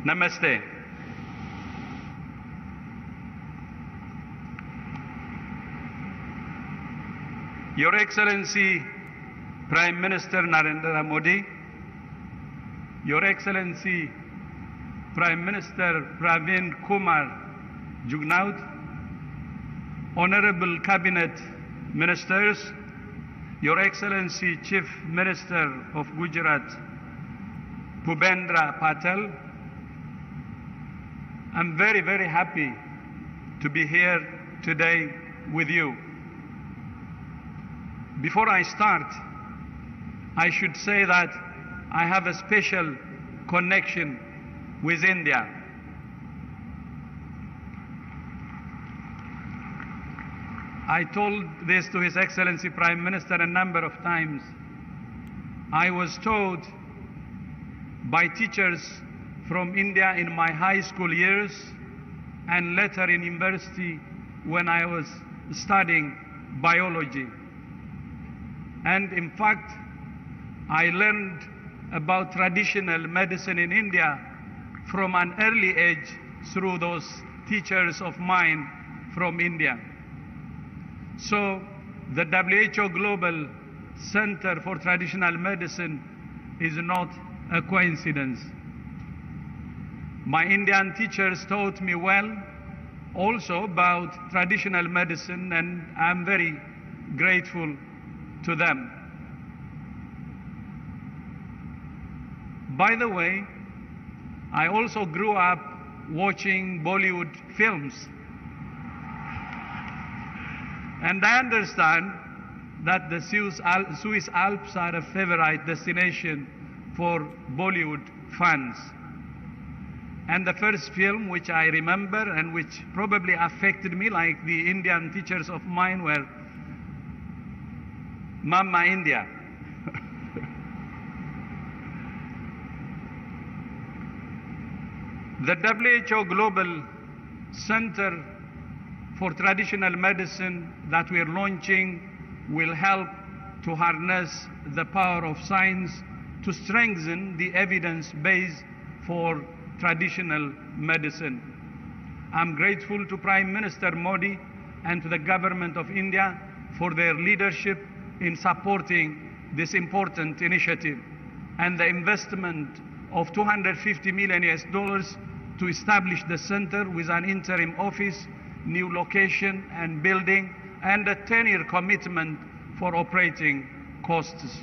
Namaste. Your Excellency Prime Minister Narendra Modi, Your Excellency Prime Minister Pravin Kumar Jugnauth, Honorable Cabinet Ministers, Your Excellency Chief Minister of Gujarat, Bhupendra Patel, I'm very, very happy to be here today with you. Before I start, I should say that I have a special connection with India. I told this to His Excellency Prime Minister a number of times. I was told by teachers from India in my high school years and later in university when I was studying biology. And in fact, I learned about traditional medicine in India from an early age through those teachers of mine from India. So the WHO Global Center for Traditional Medicine is not a coincidence. My Indian teachers taught me well also about traditional medicine, and I'm very grateful to them. By the way, I also grew up watching Bollywood films. And I understand that the Swiss Alps are a favorite destination for Bollywood fans. And the first film which I remember and which probably affected me like the Indian teachers of mine were Mamma India. The WHO Global Center for Traditional Medicine that we are launching will help to harness the power of science to strengthen the evidence base for traditional medicine. I'm grateful to Prime Minister Modi and to the Government of India for their leadership in supporting this important initiative and the investment of $250 million to establish the center with an interim office, new location and building, and a 10-year commitment for operating costs.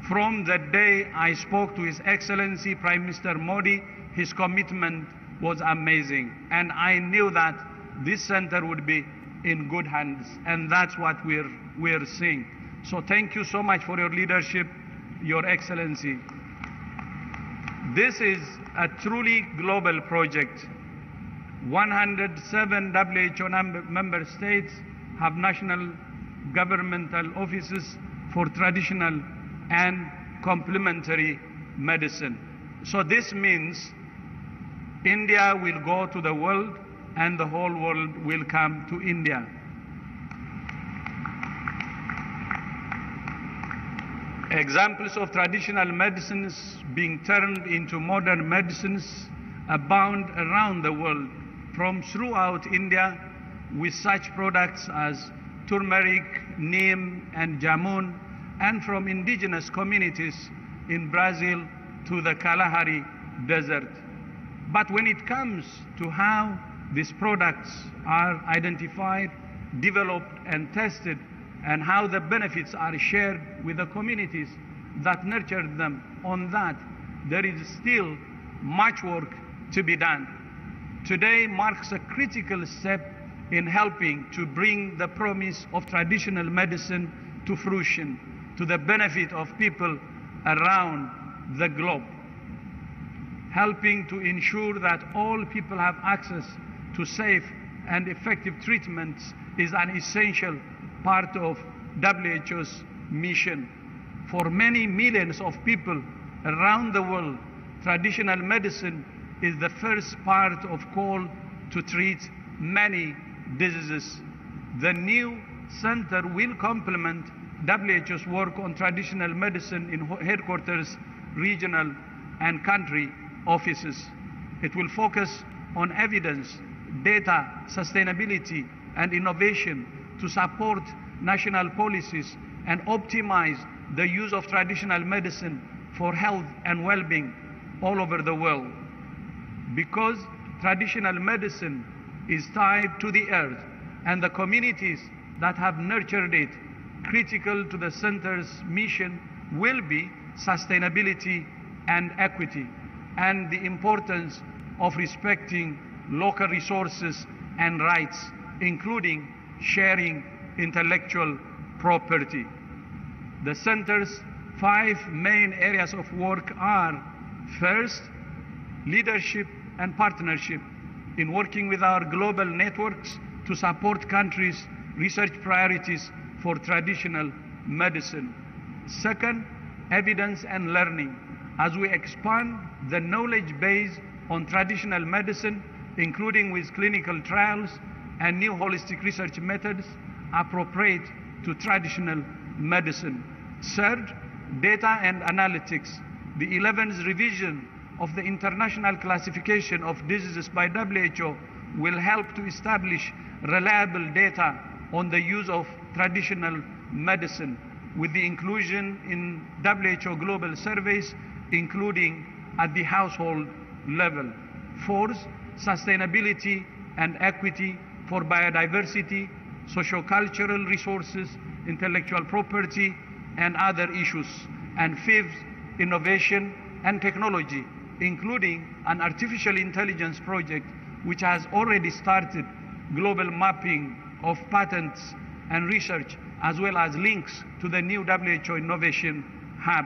From the day I spoke to His Excellency Prime Minister Modi, his commitment was amazing. And I knew that this center would be in good hands, and that's what we're seeing. So thank you so much for your leadership, Your Excellency. This is a truly global project. 107 WHO member states have national governmental offices for traditional and complementary medicine. So this means India will go to the world and the whole world will come to India. Examples of traditional medicines being turned into modern medicines abound around the world. From throughout India, with such products as turmeric, neem, and jamun, and from indigenous communities in Brazil to the Kalahari Desert. But when it comes to how these products are identified, developed, and tested, and how the benefits are shared with the communities that nurtured them, on that there is still much work to be done. Today marks a critical step in helping to bring the promise of traditional medicine to fruition, to the benefit of people around the globe, helping to ensure that all people have access to safe and effective treatments is an essential part of WHO's mission. For many millions of people around the world, traditional medicine is the first part of call to treat many diseases. The new center will complement WHO's work on traditional medicine in headquarters, regional, and country offices. It will focus on evidence, data, sustainability, and innovation to support national policies and optimize the use of traditional medicine for health and well-being all over the world. Because traditional medicine is tied to the earth and the communities that have nurtured it, critical to the center's mission will be sustainability and equity, and the importance of respecting local resources and rights, including sharing intellectual property. The center's 5 main areas of work are: first, leadership and partnership in working with our global networks to support countries' research priorities for traditional medicine. Second, evidence and learning as we expand the knowledge base on traditional medicine, including with clinical trials and new holistic research methods appropriate to traditional medicine. Third, data and analytics. The 11th revision of the International Classification of Diseases by WHO will help to establish reliable data on the use of traditional medicine, with the inclusion in WHO global surveys, including at the household level. Fourth, sustainability and equity for biodiversity, socio-cultural resources, intellectual property, and other issues. And fifth, innovation and technology, including an artificial intelligence project which has already started global mapping of patents and research, as well as links to the new WHO Innovation Hub.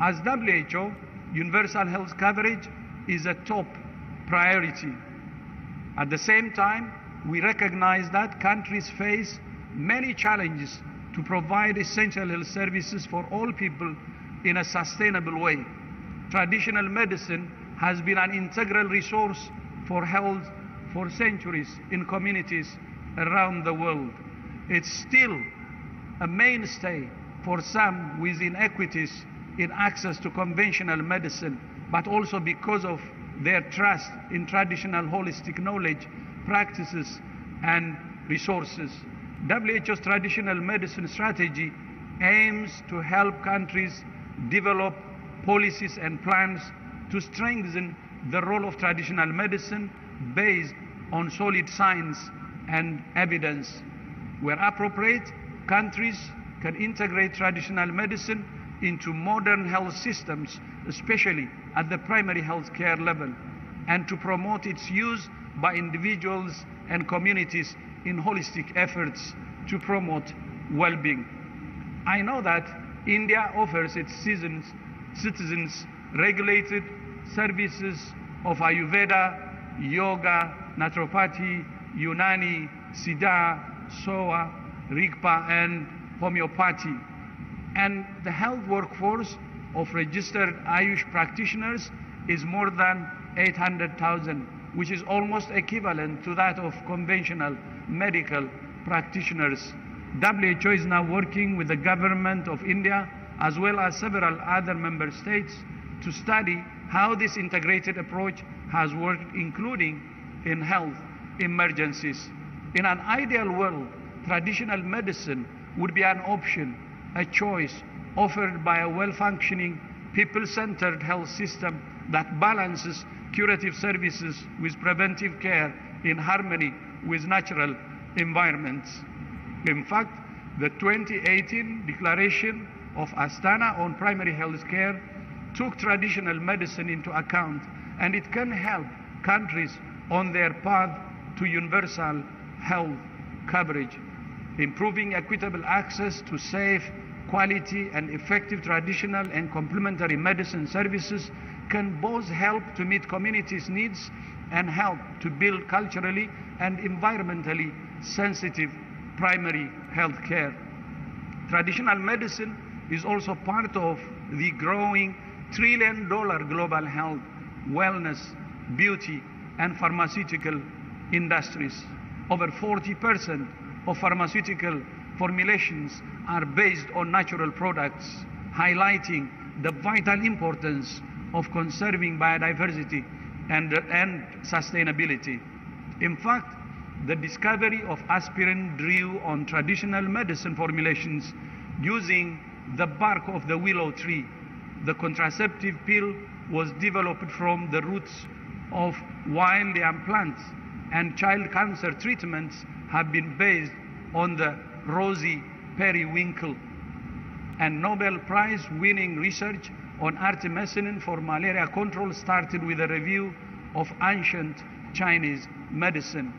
As WHO, universal health coverage is a top priority. At the same time, we recognize that countries face many challenges to provide essential health services for all people in a sustainable way. Traditional medicine has been an integral resource for health for centuries in communities around the world. It's still a mainstay for some with inequities in access to conventional medicine, but also because of their trust in traditional holistic knowledge, practices, and resources. WHO's traditional medicine strategy aims to help countries develop policies and plans to strengthen the role of traditional medicine based on solid science and evidence. Where appropriate, countries can integrate traditional medicine into modern health systems, especially at the primary health care level, and to promote its use by individuals and communities in holistic efforts to promote well-being. I know that India offers its citizens regulated services of Ayurveda, yoga, naturopathy, Unani, Siddha, Soa, Rigpa, and homeopathy. And the health workforce of registered Ayush practitioners is more than 800,000, which is almost equivalent to that of conventional medical practitioners. WHO is now working with the government of India as well as several other member states to study how this integrated approach has worked, including in health emergencies. In an ideal world, traditional medicine would be an option, a choice offered by a well-functioning, people-centered health system that balances curative services with preventive care in harmony with natural environments. In fact, the 2018 Declaration of Astana on primary health care took traditional medicine into account, and it can help countries on their path to universal health coverage. Improving equitable access to safe, quality and effective traditional and complementary medicine services can both help to meet communities' needs and help to build culturally and environmentally sensitive primary health care. Traditional medicine is also part of the growing $1 trillion global health, wellness, beauty and pharmaceutical industries. Over 40% of pharmaceutical formulations are based on natural products, highlighting the vital importance of conserving biodiversity and sustainability. In fact, the discovery of aspirin drew on traditional medicine formulations using the bark of the willow tree. The contraceptive pill was developed from the roots of wild yam plants, and child cancer treatments have been based on the rosy periwinkle. And Nobel Prize-winning research on artemisinin for malaria control started with a review of ancient Chinese medicine.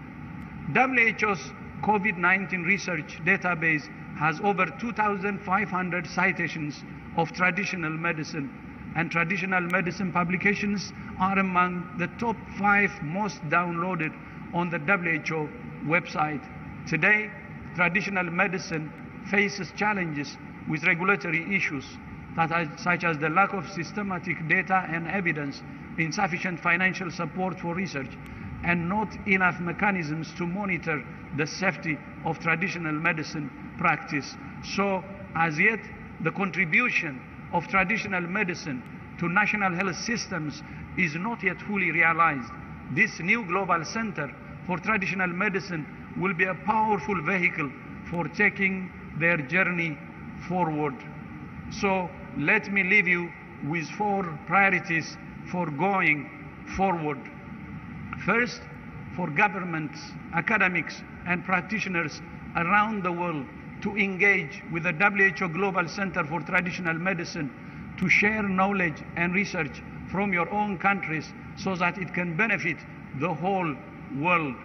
WHO's COVID-19 research database has over 2,500 citations of traditional medicine, and traditional medicine publications are among the top 5 most downloaded on the WHO website. Today, traditional medicine faces challenges with regulatory issues such as the lack of systematic data and evidence, insufficient financial support for research, and not enough mechanisms to monitor the safety of traditional medicine practice. So, as yet, the contribution of traditional medicine to national health systems is not yet fully realized. This new global center for traditional medicine will be a powerful vehicle for taking their journey forward. So let me leave you with 4 priorities for going forward. First, for governments, academics, and practitioners around the world to engage with the WHO Global Center for Traditional Medicine to share knowledge and research from your own countries so that it can benefit the whole world.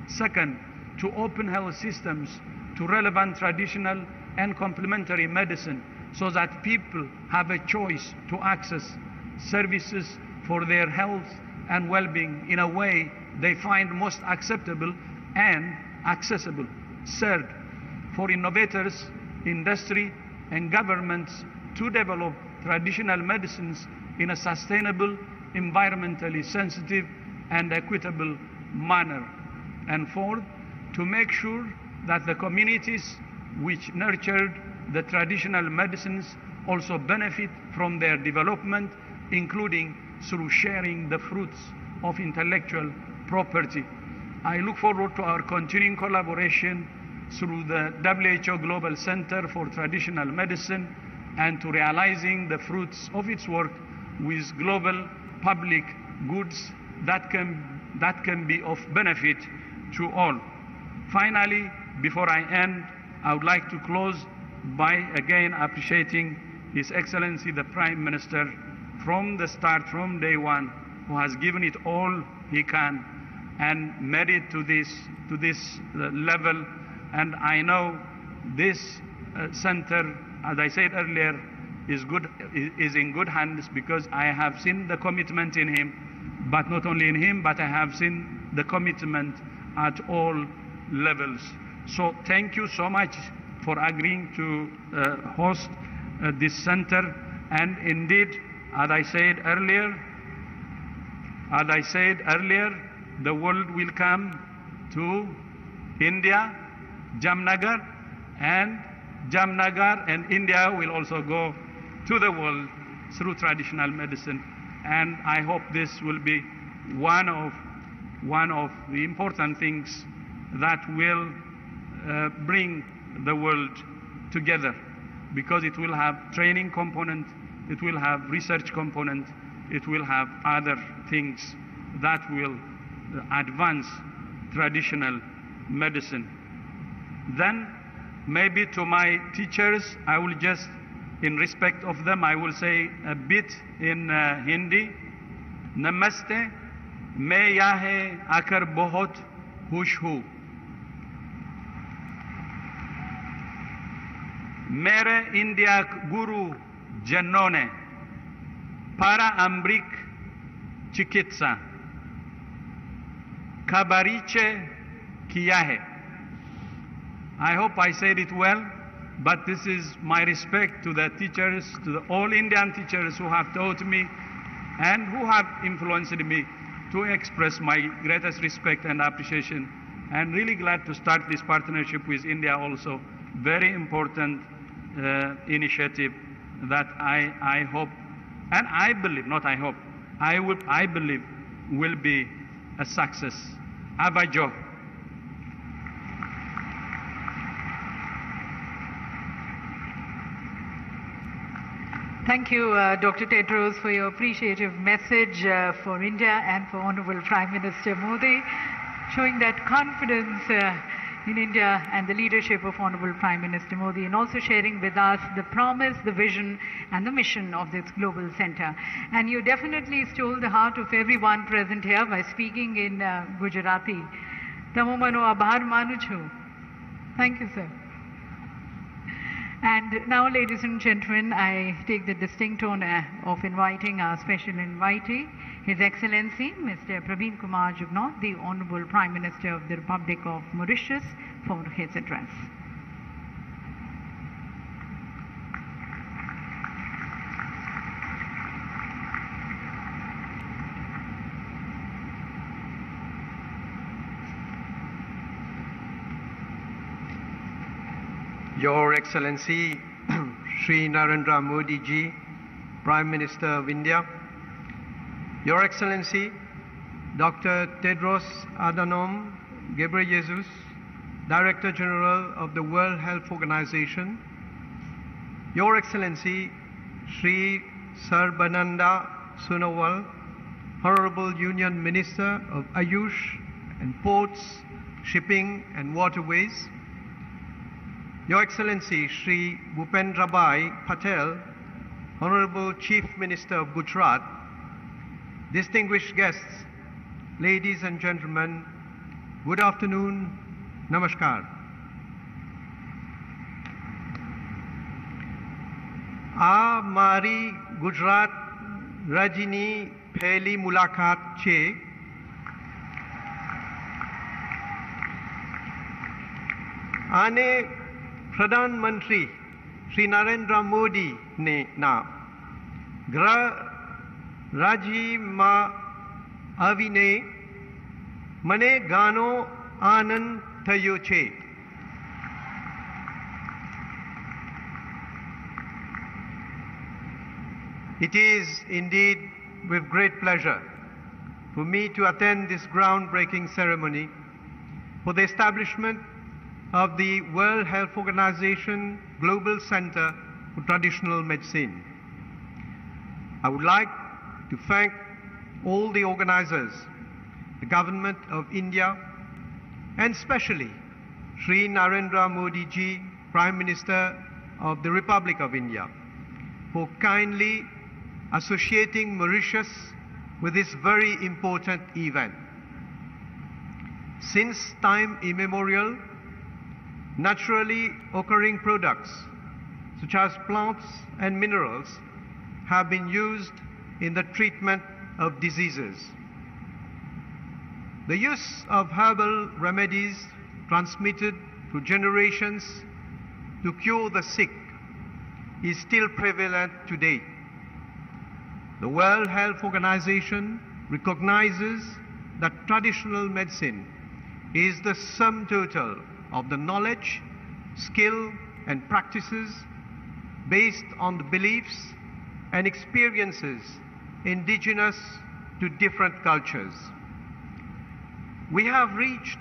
Second, to open health systems to relevant traditional and complementary medicine so that people have a choice to access services for their health and well-being in a way they find most acceptable and accessible. Third, for innovators, industry, and governments to develop traditional medicines in a sustainable, environmentally sensitive, and equitable manner. And fourth, to make sure that the communities which nurtured the traditional medicines also benefit from their development, including through sharing the fruits of intellectual property. I look forward to our continuing collaboration through the WHO Global Center for Traditional Medicine and to realizing the fruits of its work with global public goods that can be of benefit to all. Finally, before I end, I would like to close by again appreciating His Excellency the Prime Minister from the start, from day one, who has given it all he can and made it to this level. And I know this center, as I said earlier, is in good hands because I have seen the commitment in him, but not only in him, but I have seen the commitment at all levels. So thank you so much for agreeing to host this center. And indeed, as I said earlier, the world will come to India, Jamnagar, and India will also go to the world through traditional medicine. And I hope this will be one of the important things that will bring the world together, because it will have training component, it will have research component, it will have other things that will advance traditional medicine. Then maybe to my teachers, I will just, in respect of them, I will say a bit in Hindi. Namaste, मैं यहाँ आकर बहुत खुश हूँ. मेरे India गुरु जनों ने पारंपरिक चिकित्सा का परिचय किया है. I hope I said it well, but this is my respect to the teachers, to the all Indian teachers who have taught me and who have influenced me, to express my greatest respect and appreciation. And really glad to start this partnership with India also. Very important initiative that I hope, and I believe, not I hope, I believe will be a success. Abajo. Thank you, Dr. Tedros, for your appreciative message for India and for Honorable Prime Minister Modi, showing that confidence in India and the leadership of Honorable Prime Minister Modi, and also sharing with us the promise, the vision and the mission of this global center. And you definitely stole the heart of everyone present here by speaking in Gujarati. Tamo mano abhar manu chu. Thank you, sir. And now, ladies and gentlemen, I take the distinct honor of inviting our special invitee, His Excellency Mr. Praveen Kumar Jugnauth, the Honorable Prime Minister of the Republic of Mauritius, for his address. Your Excellency Shri Narendra Modi ji, Prime Minister of India, Your Excellency Dr. Tedros Adhanom Ghebreyesus, Director General of the World Health Organization, Your Excellency Shri Sarbananda Sonowal, Honorable Union Minister of Ayush and Ports, Shipping and Waterways, Your Excellency Shri Bhupendrabhai Patel, Honorable Chief Minister of Gujarat, distinguished guests, ladies and gentlemen, good afternoon, namaskar. આ મારી ગુજરાત રાજ્યની પહેલી મુલાકાત છે. આને પ્રધાનમંત્રી શ્રી નરેન્દ્ર મોદીને ના ગૃહ રાજ્યમાં આવીને મને ઘણો આનંદ થયો છે. It is indeed with great pleasure for me to attend this groundbreaking ceremony for the establishment of the World Health Organization Global Center for Traditional Medicine. I would like to thank all the organizers, the Government of India, and especially Shri Narendra Modi ji, Prime Minister of the Republic of India, for kindly associating Mauritius with this very important event. Since time immemorial, naturally occurring products such as plants and minerals have been used in the treatment of diseases. The use of herbal remedies transmitted through generations to cure the sick is still prevalent today. The World Health Organization recognizes that traditional medicine is the sum total of the knowledge, skill, and practices based on the beliefs and experiences indigenous to different cultures. We have reached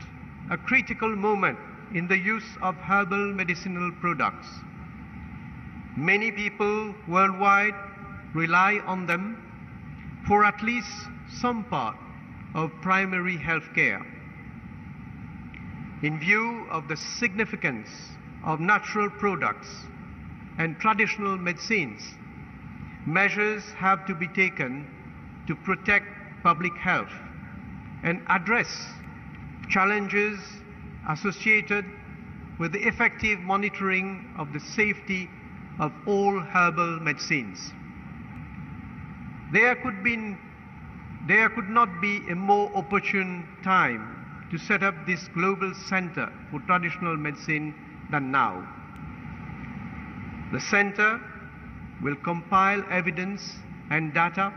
a critical moment in the use of herbal medicinal products. Many people worldwide rely on them for at least some part of primary health care. In view of the significance of natural products and traditional medicines, measures have to be taken to protect public health and address challenges associated with the effective monitoring of the safety of all herbal medicines. There could not be a more opportune time to set up this global center for traditional medicine than now. The center will compile evidence and data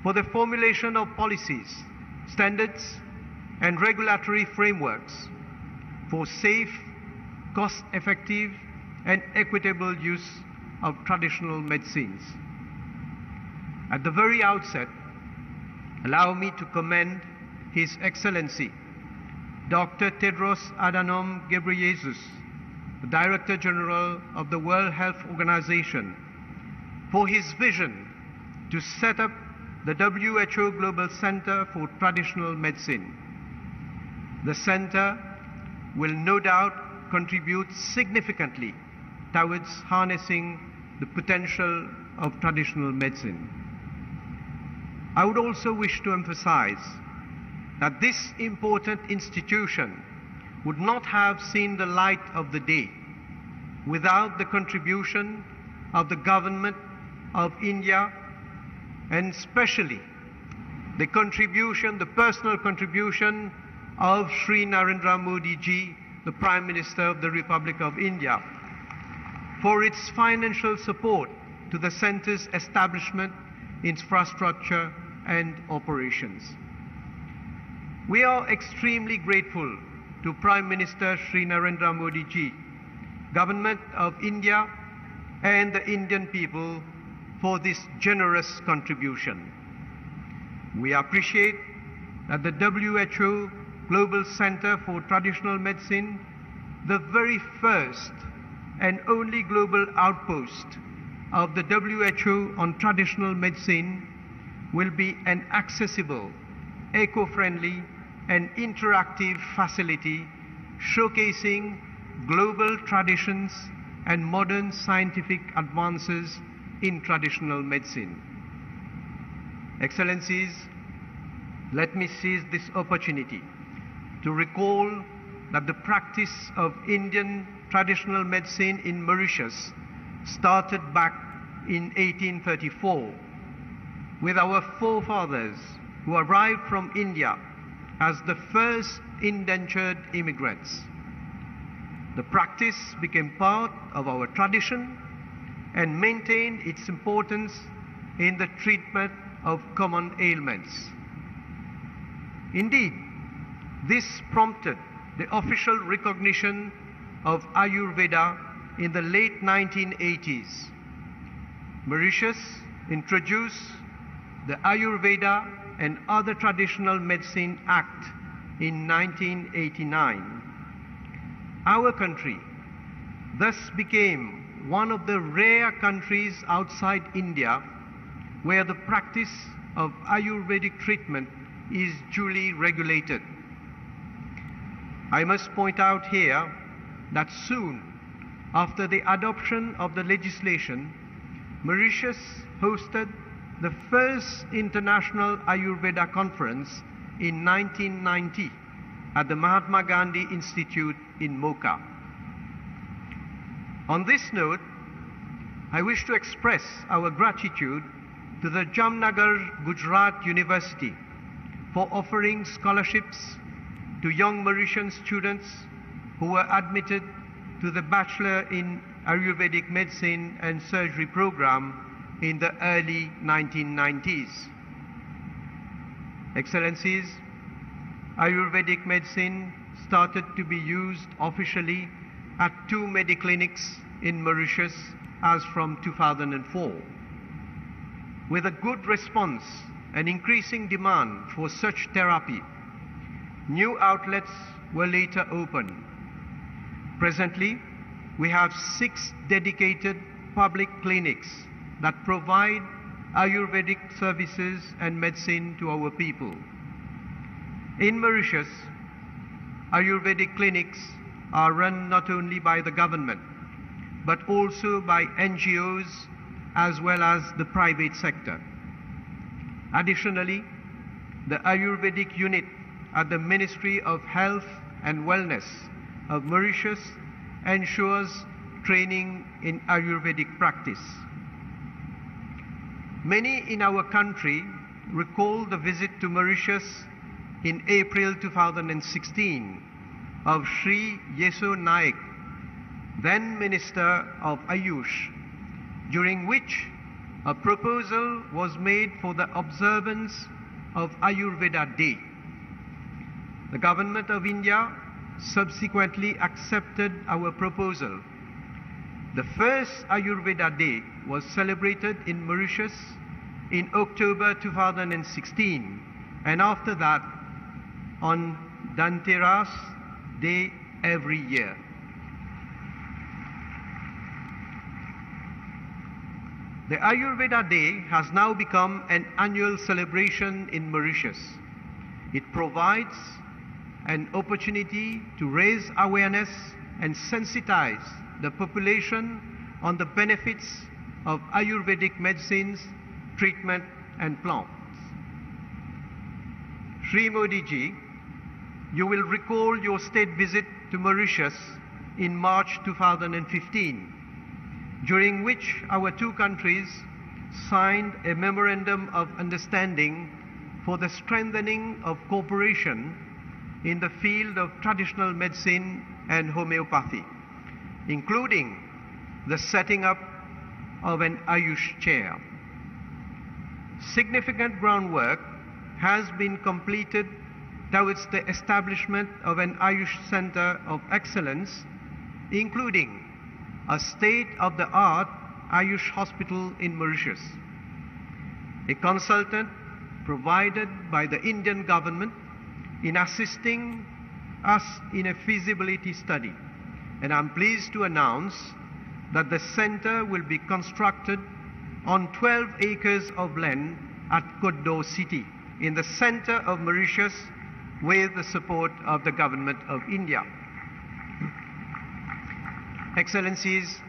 for the formulation of policies, standards, and regulatory frameworks for safe, cost-effective, and equitable use of traditional medicines. At the very outset, allow me to commend His Excellency, Dr. Tedros Adhanom Ghebreyesus, the Director General of the World Health Organization, for his vision to set up the WHO Global Center for Traditional Medicine. The center will no doubt contribute significantly towards harnessing the potential of traditional medicine. I would also wish to emphasize that this important institution would not have seen the light of the day without the contribution of the government of India, and especially the personal contribution of Shri Narendra Modi ji, the Prime Minister of the Republic of India, for its financial support to the center's establishment, infrastructure, and operations. We are extremely grateful to Prime Minister Shri Narendra Modi ji, Government of India, and the Indian people for this generous contribution. We appreciate that the WHO Global Center for Traditional Medicine, the very first and only global outpost of the WHO on traditional medicine, will be an accessible, eco-friendly, and interactive facility showcasing global traditions and modern scientific advances in traditional medicine. Excellencies, let me seize this opportunity to recall that the practice of Indian traditional medicine in Mauritius started back in 1834 with our forefathers who arrived from India as the first indentured immigrants. The practice became part of our tradition and maintained its importance in the treatment of common ailments. Indeed, this prompted the official recognition of Ayurveda in the late 1980s. Mauritius introduced the Ayurveda and Other Traditional Medicine Act in 1989. Our country thus became one of the rare countries outside India where the practice of Ayurvedic treatment is duly regulated. I must point out here that soon after the adoption of the legislation, Mauritius hosted the first International Ayurveda Conference in 1990 at the Mahatma Gandhi Institute in Mocha. On this note, I wish to express our gratitude to the Jamnagar, Gujarat University for offering scholarships to young Mauritian students who were admitted to the Bachelor in Ayurvedic Medicine and Surgery program in the early 1990s. Excellencies, Ayurvedic medicine started to be used officially at 2 mediclinics in Mauritius as from 2004. With a good response and increasing demand for such therapy, New outlets were later opened. Presently, we have 6 dedicated public clinics that provide Ayurvedic services and medicine to our people. In Mauritius, Ayurvedic clinics are run not only by the government, but also by NGOs as well as the private sector. Additionally, the Ayurvedic unit at the Ministry of Health and Wellness of Mauritius ensures training in Ayurvedic practice. Many in our country recall the visit to Mauritius in April 2016 of Sri Yeso Naik, then Minister of Ayush, during which a proposal was made for the observance of Ayurveda Day. The Government of India subsequently accepted our proposal. The first Ayurveda Day was celebrated in Mauritius in October 2016, and after that on Dhanteras Day every year. The Ayurveda Day has now become an annual celebration in Mauritius. It provides an opportunity to raise awareness and sensitize the population on the benefits of Ayurvedic medicines, treatment and plants. Shri Modi ji, you will recall your state visit to Mauritius in March 2015, during which our two countries signed a memorandum of understanding for the strengthening of cooperation in the field of traditional medicine and homeopathy, including the setting up of an Ayush chair. Significant groundwork has been completed towards the establishment of an Ayush Center of Excellence, including a state-of-the-art Ayush hospital in Mauritius. A consultant provided by the Indian government in assisting us in a feasibility study. And I'm pleased to announce that the center will be constructed on 12 acres of land at Koddo city in the center of Mauritius with the support of the government of India. Excellencies,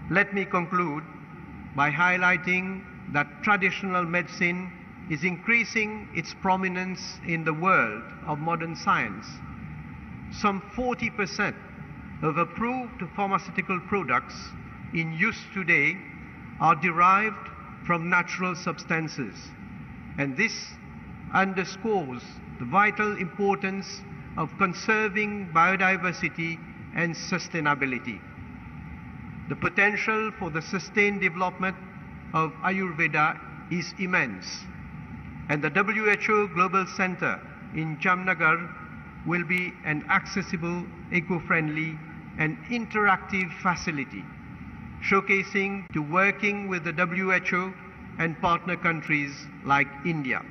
let me conclude by highlighting that traditional medicine is increasing its prominence in the world of modern science. Some 40% of approved pharmaceutical products in use today are derived from natural substances, and this underscores the vital importance of conserving biodiversity and sustainability. The potential for the sustained development of Ayurveda is immense, and the WHO Global Center in Jamnagar will be an accessible, eco-friendly and interactive facility, showcasing to working with the WHO and partner countries like India.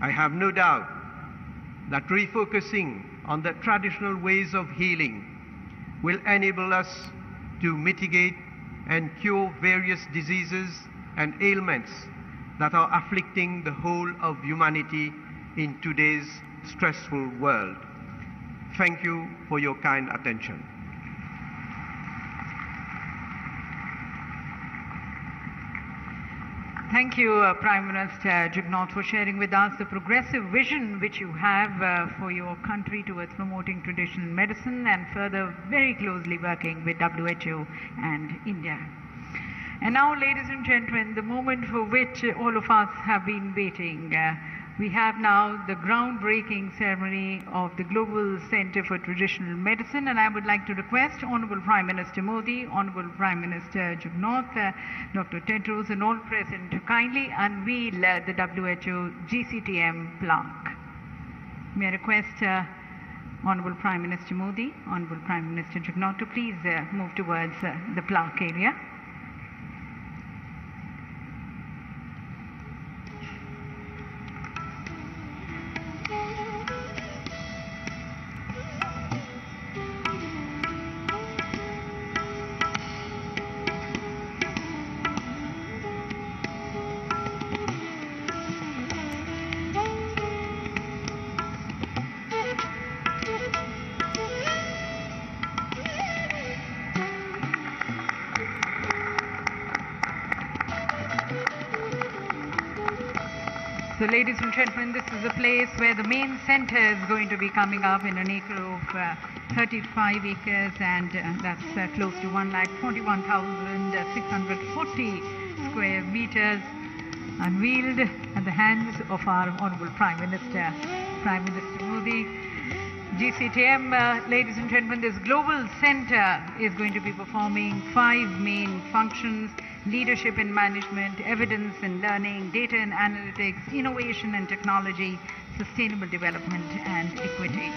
I have no doubt that refocusing on the traditional ways of healing will enable us to mitigate and cure various diseases and ailments that are afflicting the whole of humanity in today's stressful world. Thank you for your kind attention. Thank you, Prime Minister Jugnauth, for sharing with us the progressive vision which you have for your country towards promoting traditional medicine and further very closely working with WHO and India. And now, ladies and gentlemen, the moment for which all of us have been waiting. We have now the groundbreaking ceremony of the Global Center for Traditional Medicine, and I would like to request Honorable Prime Minister Modi, Honorable Prime Minister Jugnauth, Dr. Tedros and all present to kindly unveil the WHO GCTM plaque. May I request Honorable Prime Minister Modi, Honorable Prime Minister Jugnauth to please move towards the plaque area. So ladies and gentlemen, this is a place where the main center is going to be coming up in an acre of 35 acres, and that's close to 1,41,640 square meters, unveiled at the hands of our Honorable Prime Minister Modi. GCTM, ladies and gentlemen, this global center is going to be performing 5 main functions: leadership and management, evidence and learning, data and analytics, innovation and technology, sustainable development and equity.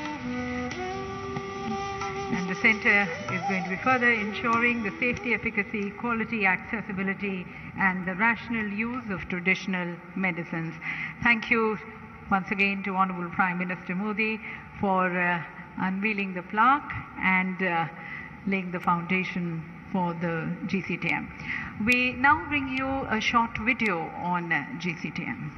And the center is going to be further ensuring the safety, efficacy, quality, accessibility, and the rational use of traditional medicines. Thank you once again to Honorable Prime Minister Modi for unveiling the plaque and laying the foundation for the GCTM. We now bring you a short video on GCTM.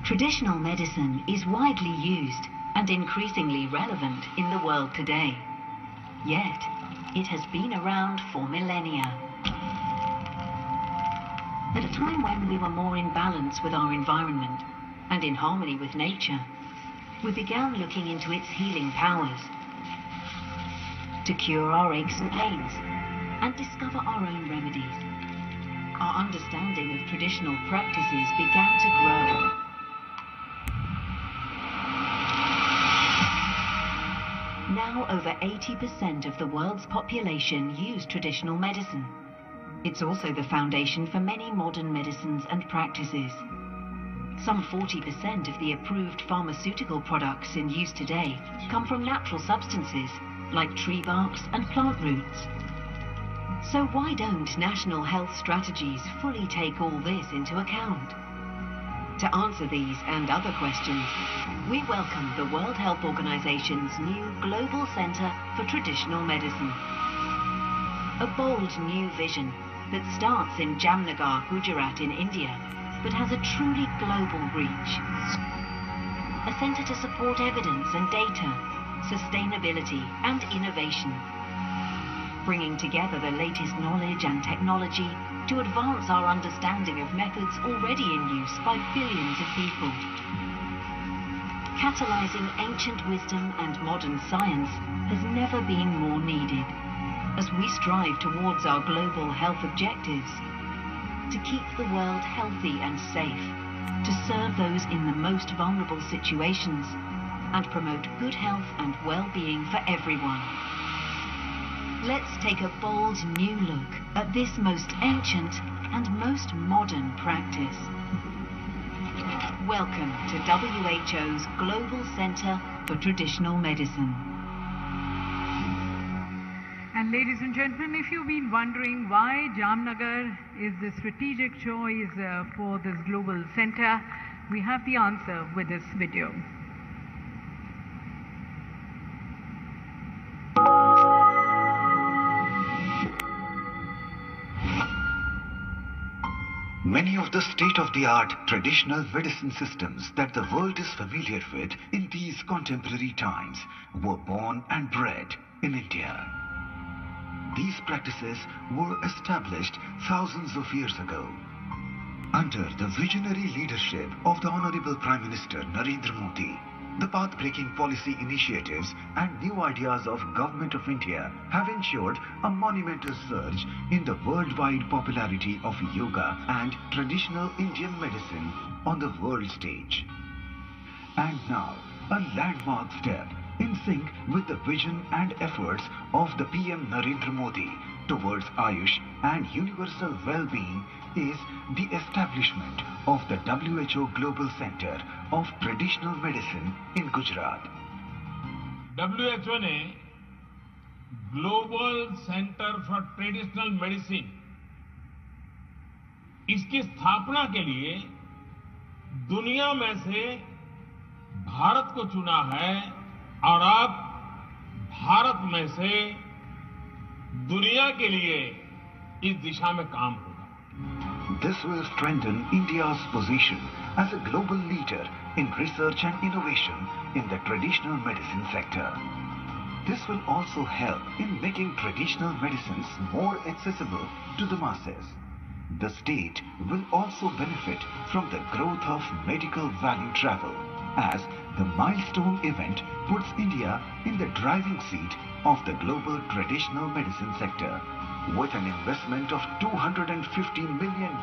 Traditional medicine is widely used and increasingly relevant in the world today. Yet, it has been around for millennia. At a time when we were more in balance with our environment and in harmony with nature, we began looking into its healing powers to cure our aches and pains and discover our own remedies. Our understanding of traditional practices began to grow. Now over 80% of the world's population use traditional medicine. It's also the foundation for many modern medicines and practices. Some 40% of the approved pharmaceutical products in use today come from natural substances like tree barks and plant roots. So why don't national health strategies fully take all this into account? To answer these and other questions, we welcome the World Health Organization's new Global Center for Traditional Medicine. A bold new vision that starts in Jamnagar, Gujarat in India, but has a truly global reach. A center to support evidence and data, sustainability and innovation, bringing together the latest knowledge and technology to advance our understanding of methods already in use by billions of people. Catalyzing ancient wisdom and modern science has never been more needed as we strive towards our global health objectives to keep the world healthy and safe, to serve those in the most vulnerable situations, and promote good health and well-being for everyone. Let's take a bold new look at this most ancient and most modern practice. Welcome to WHO's Global Center for Traditional Medicine. And ladies and gentlemen, if you've been wondering why Jamnagar is the strategic choice for this global center, we have the answer with this video. Many of the state-of-the-art traditional medicine systems that the world is familiar with in these contemporary times were born and bred in India. These practices were established thousands of years ago. Under the visionary leadership of the Honorable Prime Minister Narendra Modi, the path-breaking policy initiatives and new ideas of Government of India have ensured a monumental surge in the worldwide popularity of yoga and traditional Indian medicine on the world stage. And now, a landmark step in sync with the vision and efforts of the PM Narendra Modi towards Ayush and universal well-being is the establishment of the WHO Global Center of Traditional Medicine in Gujarat. WHO ने global centre for traditional medicine इसकी स्थापना के लिए दुनिया में से भारत को चुना है और अब भारत में से दुनिया के लिए इस दिशा में काम होगा। This will strengthen India's position as a global leader in research and innovation in the traditional medicine sector. This will also help in making traditional medicines more accessible to the masses. The state will also benefit from the growth of medical value travel, as the milestone event puts India in the driving seat of the global traditional medicine sector. With an investment of $250 million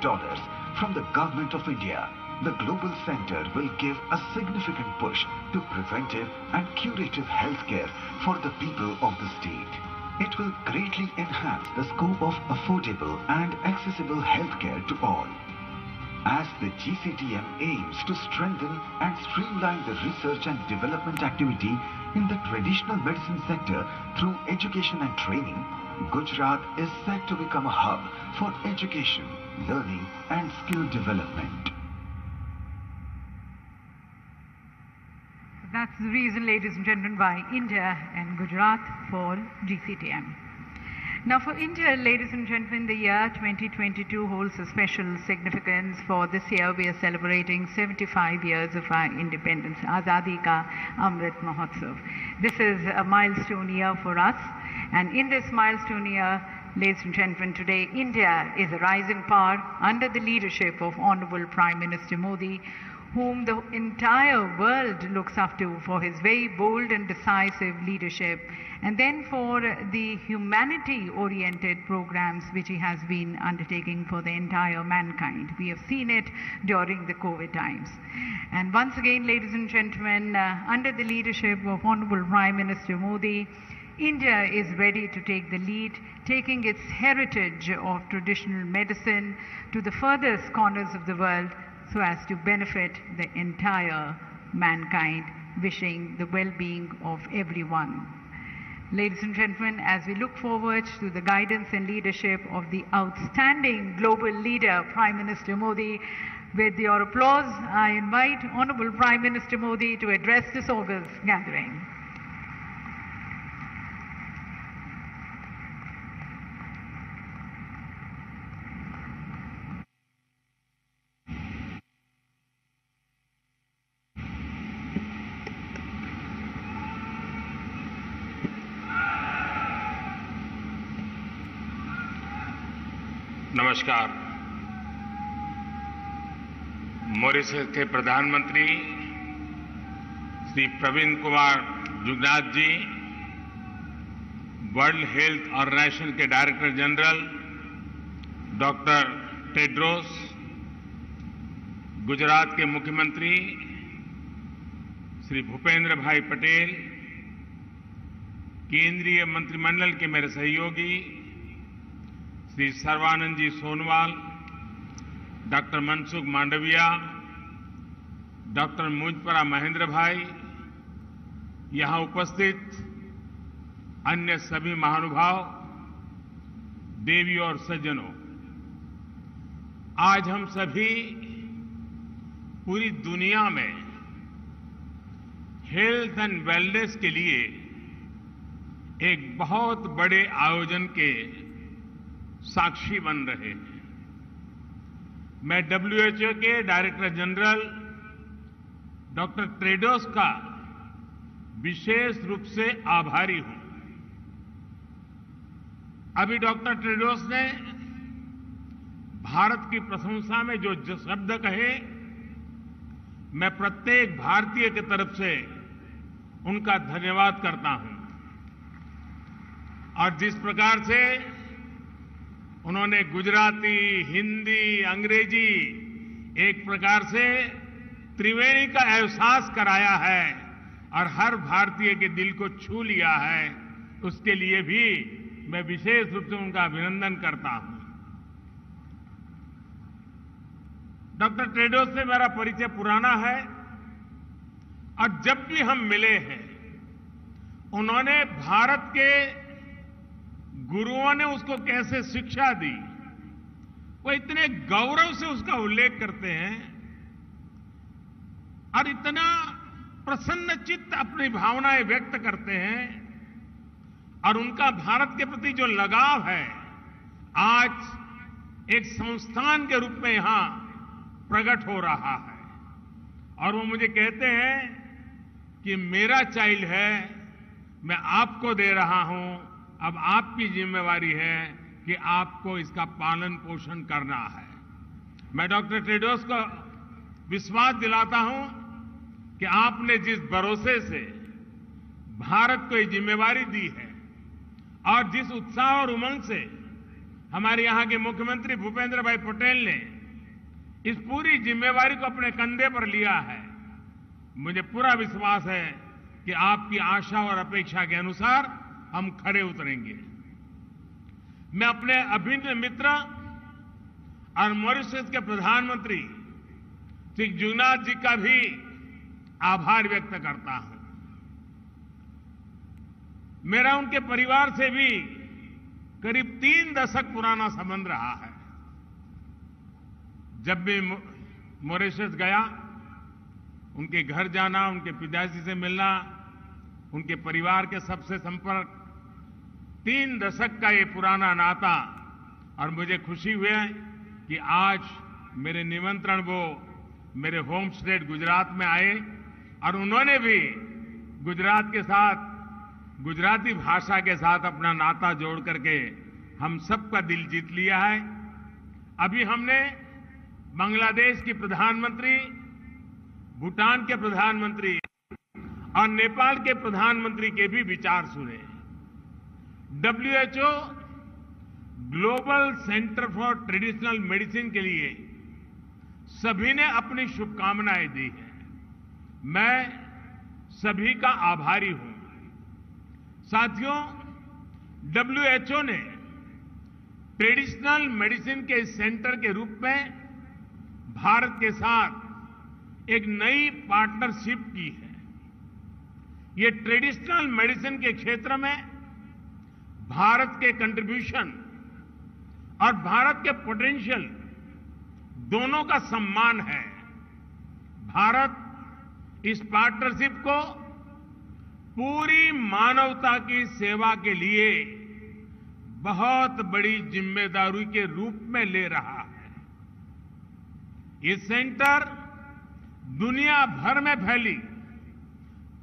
from the Government of India, the Global Center will give a significant push to preventive and curative healthcare for the people of the state. It will greatly enhance the scope of affordable and accessible healthcare to all. As the GCTM aims to strengthen and streamline the research and development activity in the traditional medicine sector through education and training, Gujarat is set to become a hub for education, learning and skill development. That's the reason, ladies and gentlemen, why India and Gujarat for GCTM. Now for India, ladies and gentlemen, the year 2022 holds a special significance. For this year, we are celebrating 75 years of our independence, Azadi Ka Amrit Mahotsav. This is a milestone year for us. And in this milestone year, ladies and gentlemen, today India is a rising power under the leadership of Honorable Prime Minister Modi, whom the entire world looks up to for his very bold and decisive leadership, and then for the humanity-oriented programs which he has been undertaking for the entire mankind. We have seen it during the COVID times. And once again, ladies and gentlemen, under the leadership of Honorable Prime Minister Modi, India is ready to take the lead, taking its heritage of traditional medicine to the furthest corners of the world so as to benefit the entire mankind, wishing the well-being of everyone. Ladies and gentlemen, as we look forward to the guidance and leadership of the outstanding global leader, Prime Minister Modi, with your applause, I invite Honorable Prime Minister Modi to address this august gathering. नमस्कार। Mauritius के प्रधानमंत्री श्री प्रवीण कुमार जुगनाथ जी, world health organisation के director general doctor Tedros, Gujarat के मुख्यमंत्री श्री भूपेंद्र भाई पटेल, केंद्रीय मंत्रिमंडल के मेरे सहयोगी श्री सर्बानंद जी सोनवाल, डॉक्टर मनसुख मांडविया, डॉक्टर मुजपरा महेंद्र भाई, यहां उपस्थित अन्य सभी महानुभाव, देवी और सज्जनों, आज हम सभी पूरी दुनिया में हेल्थ एंड वेलनेस के लिए एक बहुत बड़े आयोजन के साक्षी बन रहे हैं। मैं WHO के डायरेक्टर जनरल डॉक्टर टेड्रोस का विशेष रूप से आभारी हूं। अभी डॉक्टर टेड्रोस ने भारत की प्रशंसा में जो शब्द कहे, मैं प्रत्येक भारतीय की तरफ से उनका धन्यवाद करता हूं। और जिस प्रकार से उन्होंने गुजराती, हिंदी, अंग्रेजी एक प्रकार से त्रिवेणी का एहसास कराया है और हर भारतीय के दिल को छू लिया है, उसके लिए भी मैं विशेष रूप से उनका अभिनंदन करता हूं। डॉक्टर टेड्रोस से मेरा परिचय पुराना है और जब भी हम मिले हैं, उन्होंने भारत के गुरुओं ने उसको कैसे शिक्षा दी, वो इतने गौरव से उसका उल्लेख करते हैं और इतना प्रसन्नचित्त अपनी भावनाएं व्यक्त करते हैं और उनका भारत के प्रति जो लगाव है आज एक संस्थान के रूप में यहां प्रकट हो रहा है। और वो मुझे कहते हैं कि मेरा चाइल्ड है, मैं आपको दे रहा हूं, अब आपकी जिम्मेवारी है कि आपको इसका पालन पोषण करना है। मैं डॉक्टर टेड्रोस को विश्वास दिलाता हूं कि आपने जिस भरोसे से भारत को ये जिम्मेवारी दी है और जिस उत्साह और उमंग से हमारे यहां के मुख्यमंत्री भूपेंद्र भाई पटेल ने इस पूरी जिम्मेवारी को अपने कंधे पर लिया है, मुझे पूरा विश्वास है कि आपकी आशा और अपेक्षा के अनुसार हम खरे उतरेंगे। मैं अपने अभिन्न मित्र और मॉरिशस के प्रधानमंत्री श्री जुगनाथ जी का भी आभार व्यक्त करता हूं। मेरा उनके परिवार से भी करीब 3 दशक पुराना संबंध रहा है। जब भी मॉरिशस गया, उनके घर जाना, उनके पिताजी से मिलना, उनके परिवार के सबसे संपर्क, 3 दशक का ये पुराना नाता। और मुझे खुशी हुई कि आज मेरे निमंत्रण वो मेरे होम स्टेट गुजरात में आए और उन्होंने भी गुजरात के साथ, गुजराती भाषा के साथ अपना नाता जोड़ करके हम सबका दिल जीत लिया है। अभी हमने बांग्लादेश की प्रधानमंत्री, भूटान के प्रधानमंत्री और नेपाल के प्रधानमंत्री के भी विचार सुने। WHO global centre for traditional medicine के लिए सभी ने अपनी शुभकामनाएं दी हैं। मैं सभी का आभारी हूं। साथियों, WHO ने ट्रेडिशनल मेडिसिन के सेंटर के रूप में भारत के साथ एक नई पार्टनरशिप की है। ये ट्रेडिशनल मेडिसिन के क्षेत्र में भारत के कंट्रीब्यूशन और भारत के पोटेंशियल दोनों का सम्मान है। भारत इस पार्टनरशिप को पूरी मानवता की सेवा के लिए बहुत बड़ी जिम्मेदारी के रूप में ले रहा है। ये सेंटर दुनिया भर में फैली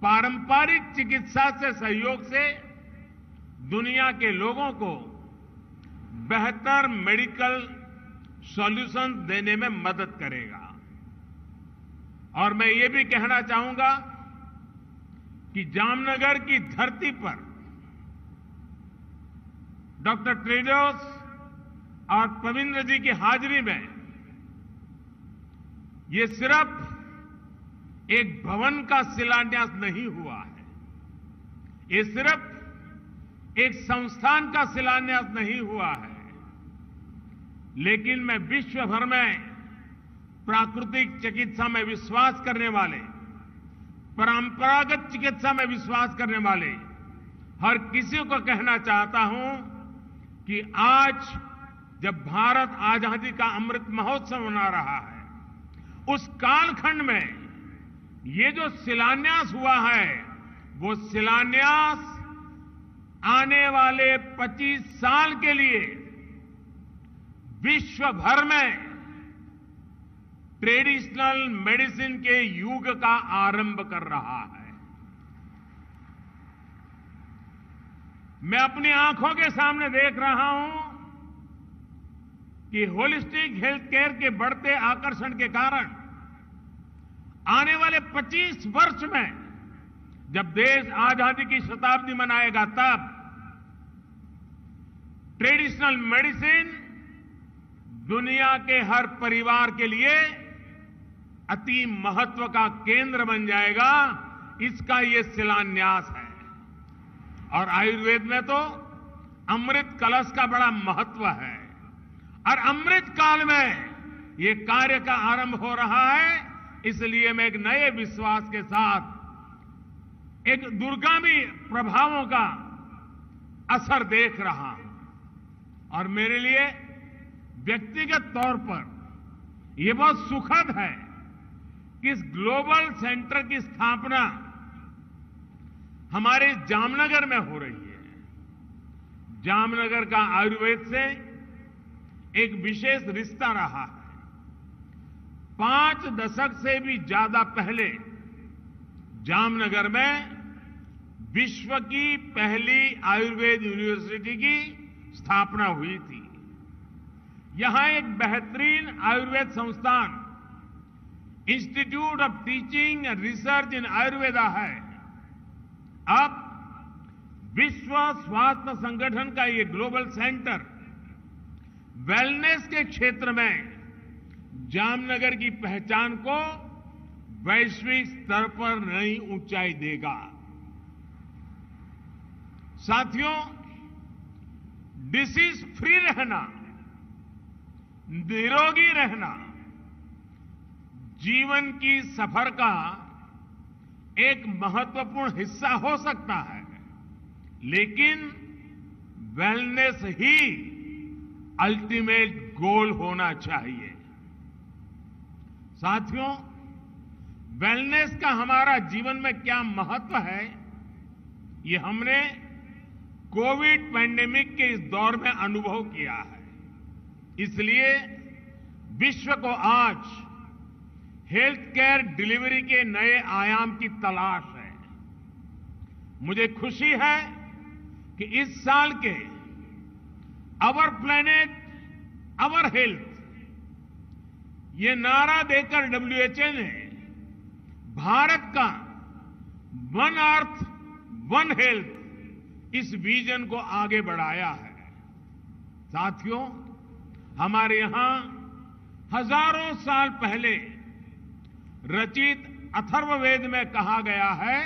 पारंपरिक चिकित्सा से सहयोग से दुनिया के लोगों को बेहतर मेडिकल सॉल्यूशन देने में मदद करेगा। और मैं ये भी कहना चाहूंगा कि जामनगर की धरती पर डॉक्टर टेड्रोस और पविंद्र जी की हाजिरी में ये सिर्फ एक भवन का शिलान्यास नहीं हुआ है, ये सिर्फ एक संस्थान का शिलान्यास नहीं हुआ है, लेकिन मैं विश्व भर में प्राकृतिक चिकित्सा में विश्वास करने वाले, परंपरागत चिकित्सा में विश्वास करने वाले हर किसी को कहना चाहता हूं कि आज जब भारत आजादी का अमृत महोत्सव मना रहा है, उस कालखंड में ये जो शिलान्यास हुआ है, वो शिलान्यास आने वाले 25 साल के लिए विश्व भर में ट्रेडिशनल मेडिसिन के युग का आरंभ कर रहा है। मैं अपनी आंखों के सामने देख रहा हूं कि होलिस्टिक हेल्थ केयर के बढ़ते आकर्षण के कारण आने वाले 25 वर्ष में जब देश आजादी की शताब्दी मनाएगा, तब ट्रेडिशनल मेडिसिन दुनिया के हर परिवार के लिए अति महत्व का केंद्र बन जाएगा। इसका ये शिलान्यास है। और आयुर्वेद में तो अमृत कलश का बड़ा महत्व है और अमृत काल में ये कार्य का आरंभ हो रहा है। इसलिए मैं एक नए विश्वास के साथ एक दूरगामी प्रभावों का असर देख रहा हूं। और मेरे लिए व्यक्तिगत तौर पर यह बहुत सुखद है कि इस ग्लोबल सेंटर की स्थापना हमारे जामनगर में हो रही है। जामनगर का आयुर्वेद से एक विशेष रिश्ता रहा है। 5 दशक से भी ज्यादा पहले जामनगर में विश्व की पहली आयुर्वेद यूनिवर्सिटी की स्थापना हुई थी। यहां एक बेहतरीन आयुर्वेद संस्थान institute of teaching and research इन आयुर्वेदा है। अब विश्व स्वास्थ्य संगठन का ये ग्लोबल सेंटर वेलनेस के क्षेत्र में जामनगर की पहचान को वैश्विक स्तर पर नई ऊंचाई देगा। साथियों, डिसीज फ्री रहना, निरोगी रहना जीवन की सफर का एक महत्वपूर्ण हिस्सा हो सकता है, लेकिन वेलनेस ही अल्टीमेट गोल होना चाहिए। साथियों, वेलनेस का हमारा जीवन में क्या महत्व है, ये हमने कोविड पैंडेमिक के इस दौर में अनुभव किया है। इसलिए विश्व को आज हेल्थ केयर डिलीवरी के नए आयाम की तलाश है। मुझे खुशी है कि इस साल के अवर प्लेनेट अवर हेल्थ ये नारा देकर WHO ने भारत का वन अर्थ वन हेल्थ इस विजन को आगे बढ़ाया है। साथियों, हमारे यहां हजारों साल पहले रचित अथर्ववेद में कहा गया है,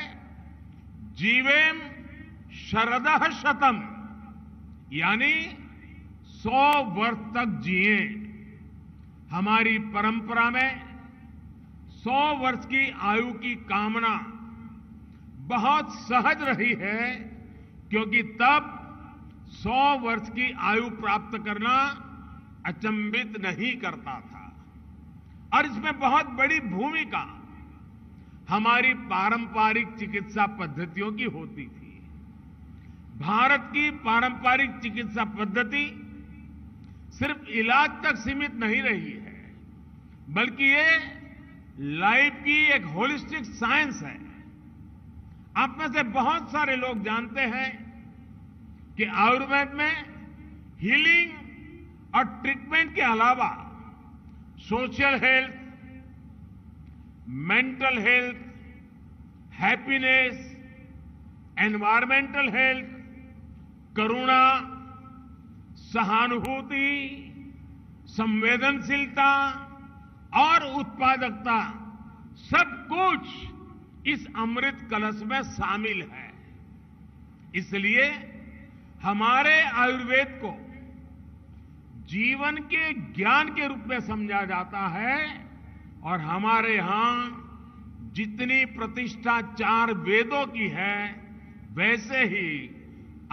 जीवेम शरदः शतम, यानी 100 वर्ष तक जिए। हमारी परंपरा में 100 वर्ष की आयु की कामना बहुत सहज रही है, क्योंकि तब 100 वर्ष की आयु प्राप्त करना अचंभित नहीं करता था। और इसमें बहुत बड़ी भूमिका हमारी पारंपरिक चिकित्सा पद्धतियों की होती थी। भारत की पारंपरिक चिकित्सा पद्धति सिर्फ इलाज तक सीमित नहीं रही है, बल्कि ये लाइफ की एक होलिस्टिक साइंस है। आप में से बहुत सारे लोग जानते हैं कि आयुर्वेद में हीलिंग और ट्रीटमेंट के अलावा social health, mental health, happiness, environmental health, करुणा, सहानुभूति, संवेदनशीलता और उत्पादकता सब कुछ इस अमृत कलश में शामिल है। इसलिए हमारे आयुर्वेद को जीवन के ज्ञान के रूप में समझा जाता है, और हमारे यहां जितनी प्रतिष्ठा 4 वेदों की है, वैसे ही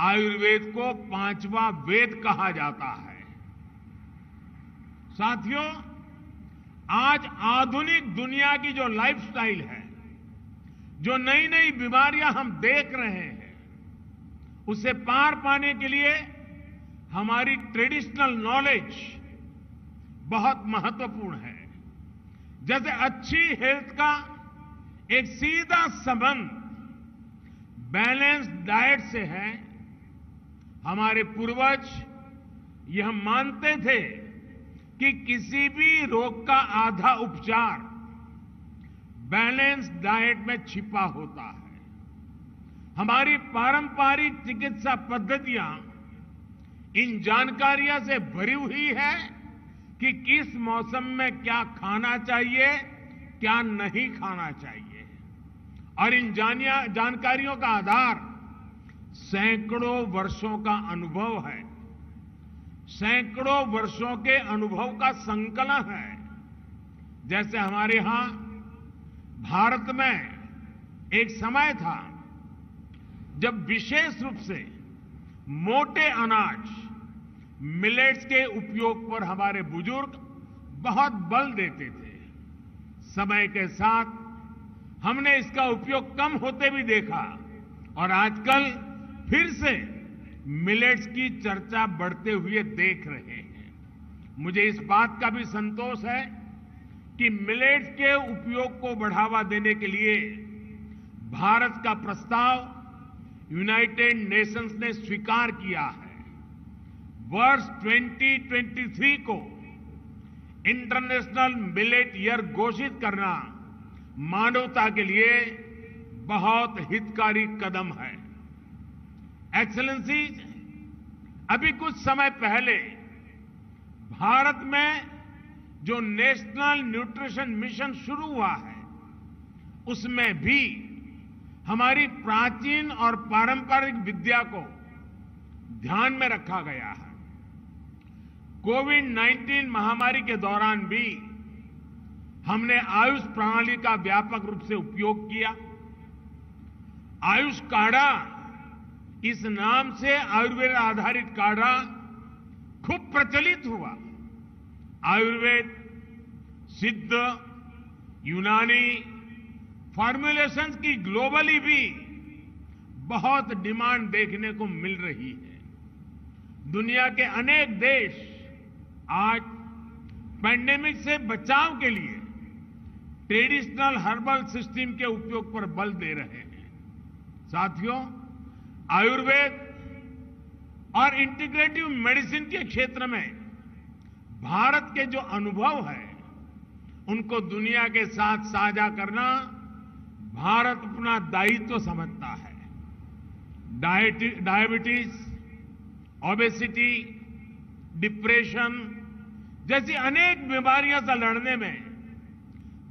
आयुर्वेद को 5वां वेद कहा जाता है। साथियों, आज आधुनिक दुनिया की जो लाइफस्टाइल है, जो नई नई बीमारियां हम देख रहे हैं, उसे पार पाने के लिए हमारी ट्रेडिशनल नॉलेज बहुत महत्वपूर्ण है। जैसे अच्छी हेल्थ का एक सीधा संबंध बैलेंस डाइट से है। हमारे पूर्वज यह मानते थे कि किसी भी रोग का आधा उपचार बैलेंस डाइट में छिपा होता है। हमारी पारंपरिक चिकित्सा पद्धतियां इन जानकारियों से भरी हुई है कि किस मौसम में क्या खाना चाहिए, क्या नहीं खाना चाहिए। और इन जानकारियों का आधार सैकड़ों वर्षों का अनुभव है, सैकड़ों वर्षों के अनुभव का संकलन है। जैसे हमारे यहां भारत में एक समय था जब विशेष रूप से मोटे अनाज मिलेट्स के उपयोग पर हमारे बुजुर्ग बहुत बल देते थे। समय के साथ हमने इसका उपयोग कम होते भी देखा, और आजकल फिर से मिलेट्स की चर्चा बढ़ते हुए देख रहे हैं। मुझे इस बात का भी संतोष है कि मिलेट्स के उपयोग को बढ़ावा देने के लिए भारत का प्रस्ताव यूनाइटेड नेशंस ने स्वीकार किया है। वर्ष 2023 को इंटरनेशनल मिलेट ईयर घोषित करना मानवता के लिए बहुत हितकारी कदम है। एक्सेलेंसी, अभी कुछ समय पहले भारत में जो नेशनल न्यूट्रिशन मिशन शुरू हुआ है, उसमें भी हमारी प्राचीन और पारंपरिक विद्या को ध्यान में रखा गया है। कोविड-19 महामारी के दौरान भी हमने आयुष प्रणाली का व्यापक रूप से उपयोग किया। आयुष काढ़ा, इस नाम से आयुर्वेद आधारित काढ़ा खूब प्रचलित हुआ। आयुर्वेद, सिद्ध, यूनानी फॉर्मुलेशंस की ग्लोबली भी बहुत डिमांड देखने को मिल रही है। दुनिया के अनेक देश आज पैंडेमिक से बचाव के लिए ट्रेडिशनल हर्बल सिस्टम के उपयोग पर बल दे रहे हैं। साथियों, आयुर्वेद और इंटीग्रेटिव मेडिसिन के क्षेत्र में भारत के जो अनुभव है, उनको दुनिया के साथ साझा करना भारत अपना दायित्व समझता है। डायबिटीज, ओबेसिटी, डिप्रेशन जैसी अनेक बीमारियों से लड़ने में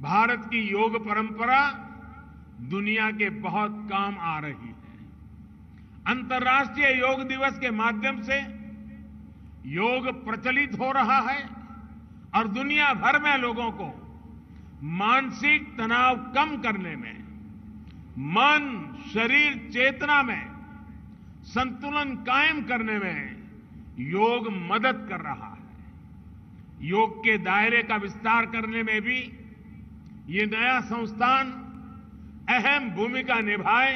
भारत की योग परंपरा दुनिया के बहुत काम आ रही है। अंतर्राष्ट्रीय योग दिवस के माध्यम से योग प्रचलित हो रहा है और दुनिया भर में लोगों को मानसिक तनाव कम करने में, मन, शरीर, चेतना में संतुलन कायम करने में योग मदद कर रहा है। योग के दायरे का विस्तार करने में भी ये नया संस्थान अहम भूमिका निभाए,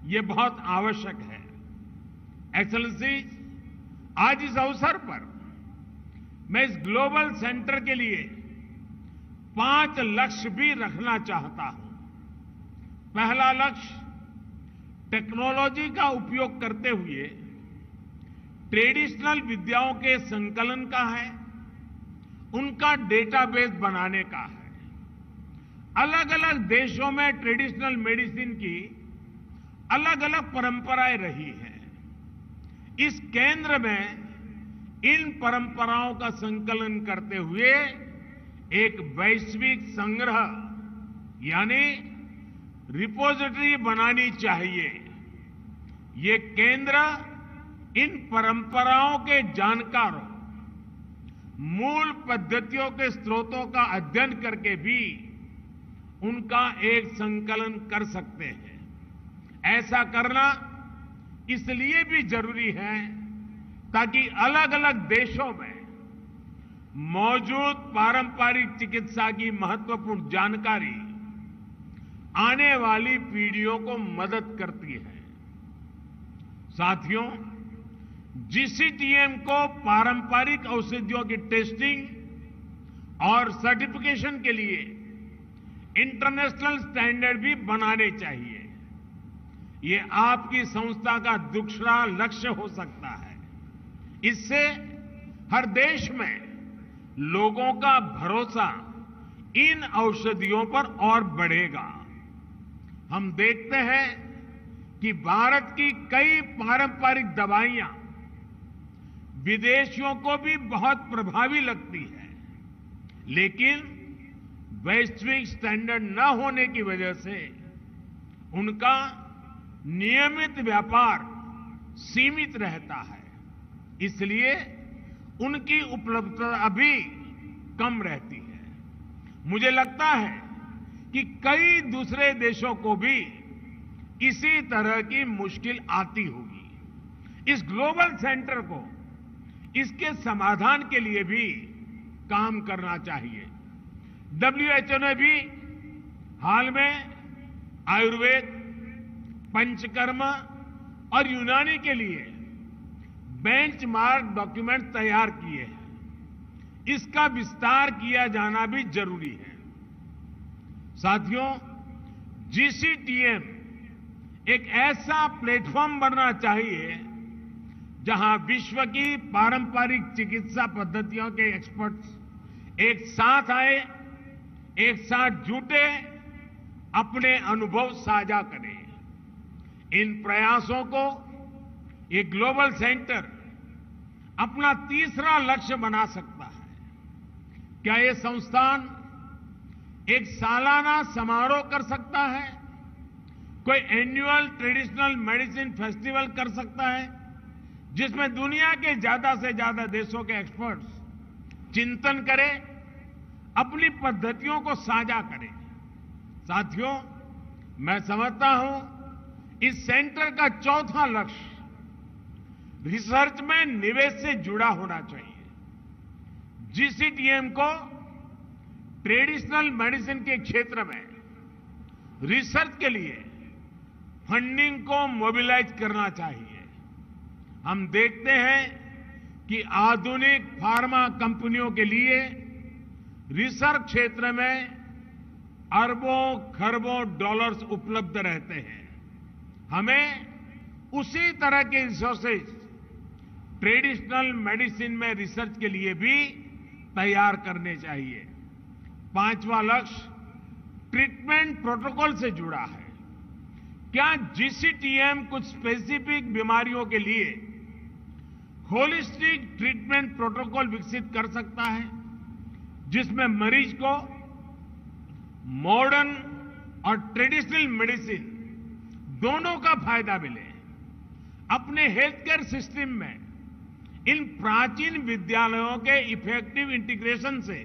ये बहुत आवश्यक है। एक्सेलेंसी, आज इस अवसर पर मैं इस ग्लोबल सेंटर के लिए 5 लक्ष्य भी रखना चाहता हूं। पहला लक्ष्य टेक्नोलॉजी का उपयोग करते हुए ट्रेडिशनल विद्याओं के संकलन का है, उनका डेटाबेस बनाने का है। अलग अलग देशों में ट्रेडिशनल मेडिसिन की अलग अलग परंपराएं रही हैं। इस केंद्र में इन परंपराओं का संकलन करते हुए एक वैश्विक संग्रह यानी रिपोजिटरी बनानी चाहिए। ये केंद्र इन परंपराओं के जानकारों, मूल पद्धतियों के स्रोतों का अध्ययन करके भी उनका एक संकलन कर सकते हैं। ऐसा करना इसलिए भी जरूरी है ताकि अलग अलग देशों में मौजूद पारंपरिक चिकित्सा की महत्वपूर्ण जानकारी आने वाली पीढ़ियों को मदद करती है। साथियों, जीसीटीएम को पारंपरिक औषधियों की टेस्टिंग और सर्टिफिकेशन के लिए इंटरनेशनल स्टैंडर्ड भी बनाने चाहिए। ये आपकी संस्था का दूसरा लक्ष्य हो सकता है। इससे हर देश में लोगों का भरोसा इन औषधियों पर और बढ़ेगा। हम देखते हैं कि भारत की कई पारंपरिक दवाइयां विदेशियों को भी बहुत प्रभावी लगती है, लेकिन वैश्विक स्टैंडर्ड न होने की वजह से उनका नियमित व्यापार सीमित रहता है। इसलिए उनकी उपलब्धता अभी कम रहती है। मुझे लगता है कि कई दूसरे देशों को भी इसी तरह की मुश्किल आती होगी। इस ग्लोबल सेंटर को इसके समाधान के लिए भी काम करना चाहिए। WHO ने भी हाल में आयुर्वेद, पंचकर्म और यूनानी के लिए बेंचमार्क डॉक्यूमेंट तैयार किए हैं। इसका विस्तार किया जाना भी जरूरी है। साथियों, जीसीटीएम एक ऐसा प्लेटफॉर्म बनना चाहिए जहां विश्व की पारंपरिक चिकित्सा पद्धतियों के एक्सपर्ट्स एक साथ आए, एक साथ जुटे, अपने अनुभव साझा करें। इन प्रयासों को ये ग्लोबल सेंटर अपना तीसरा लक्ष्य बना सकता है। क्या ये संस्थान एक सालाना समारोह कर सकता है? कोई एनुअल ट्रेडिशनल मेडिसिन फेस्टिवल कर सकता है जिसमें दुनिया के ज्यादा से ज्यादा देशों के एक्सपर्ट्स चिंतन करें, अपनी पद्धतियों को साझा करें। साथियों, मैं समझता हूं इस सेंटर का चौथा लक्ष्य रिसर्च में निवेश से जुड़ा होना चाहिए। जीसीटीएम को ट्रेडिशनल मेडिसिन के क्षेत्र में रिसर्च के लिए फंडिंग को मोबिलाइज करना चाहिए। हम देखते हैं कि आधुनिक फार्मा कंपनियों के लिए रिसर्च क्षेत्र में अरबों खरबों डॉलर्स उपलब्ध रहते हैं। हमें उसी तरह के रिसोर्सेज ट्रेडिशनल मेडिसिन में रिसर्च के लिए भी तैयार करने चाहिए। पांचवा लक्ष्य ट्रीटमेंट प्रोटोकॉल से जुड़ा है। क्या जीसीटीएम कुछ स्पेसिफिक बीमारियों के लिए होलिस्टिक ट्रीटमेंट प्रोटोकॉल विकसित कर सकता है जिसमें मरीज को मॉडर्न और ट्रेडिशनल मेडिसिन दोनों का फायदा मिले? अपने हेल्थ केयर सिस्टम में इन प्राचीन विद्यालयों के इफेक्टिव इंटीग्रेशन से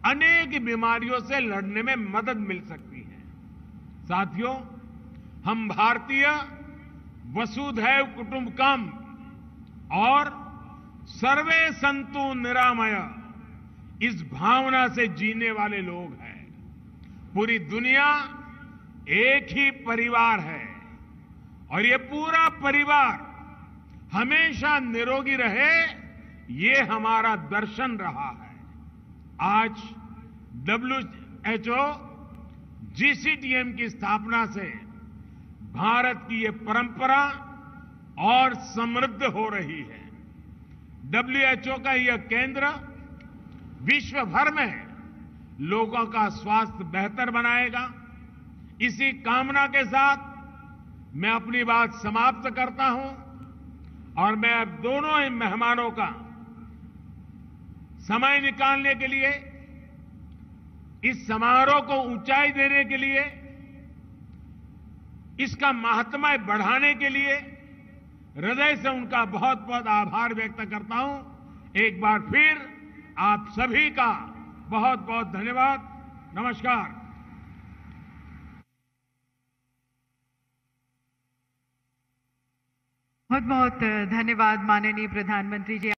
अनेक बीमारियों से लड़ने में मदद मिल सकती है। साथियों, हम भारतीय वसुधैव कुटुंबकम और सर्वे संतु निरामय इस भावना से जीने वाले लोग हैं। पूरी दुनिया एक ही परिवार है और ये पूरा परिवार हमेशा निरोगी रहे, ये हमारा दर्शन रहा है। आज WHO जीसीटीएम की स्थापना से भारत की ये परंपरा और समृद्ध हो रही है। WHO का यह केंद्र विश्व भर में लोगों का स्वास्थ्य बेहतर बनाएगा। इसी कामना के साथ मैं अपनी बात समाप्त करता हूं और मैं अब दोनों ही मेहमानों का समय निकालने के लिए, इस समारोह को ऊंचाई देने के लिए, इसका महात्म्य बढ़ाने के लिए हृदय से उनका बहुत बहुत आभार व्यक्त करता हूं। एक बार फिर आप सभी का बहुत बहुत धन्यवाद। नमस्कार। बहुत बहुत धन्यवाद माननीय प्रधानमंत्री जी।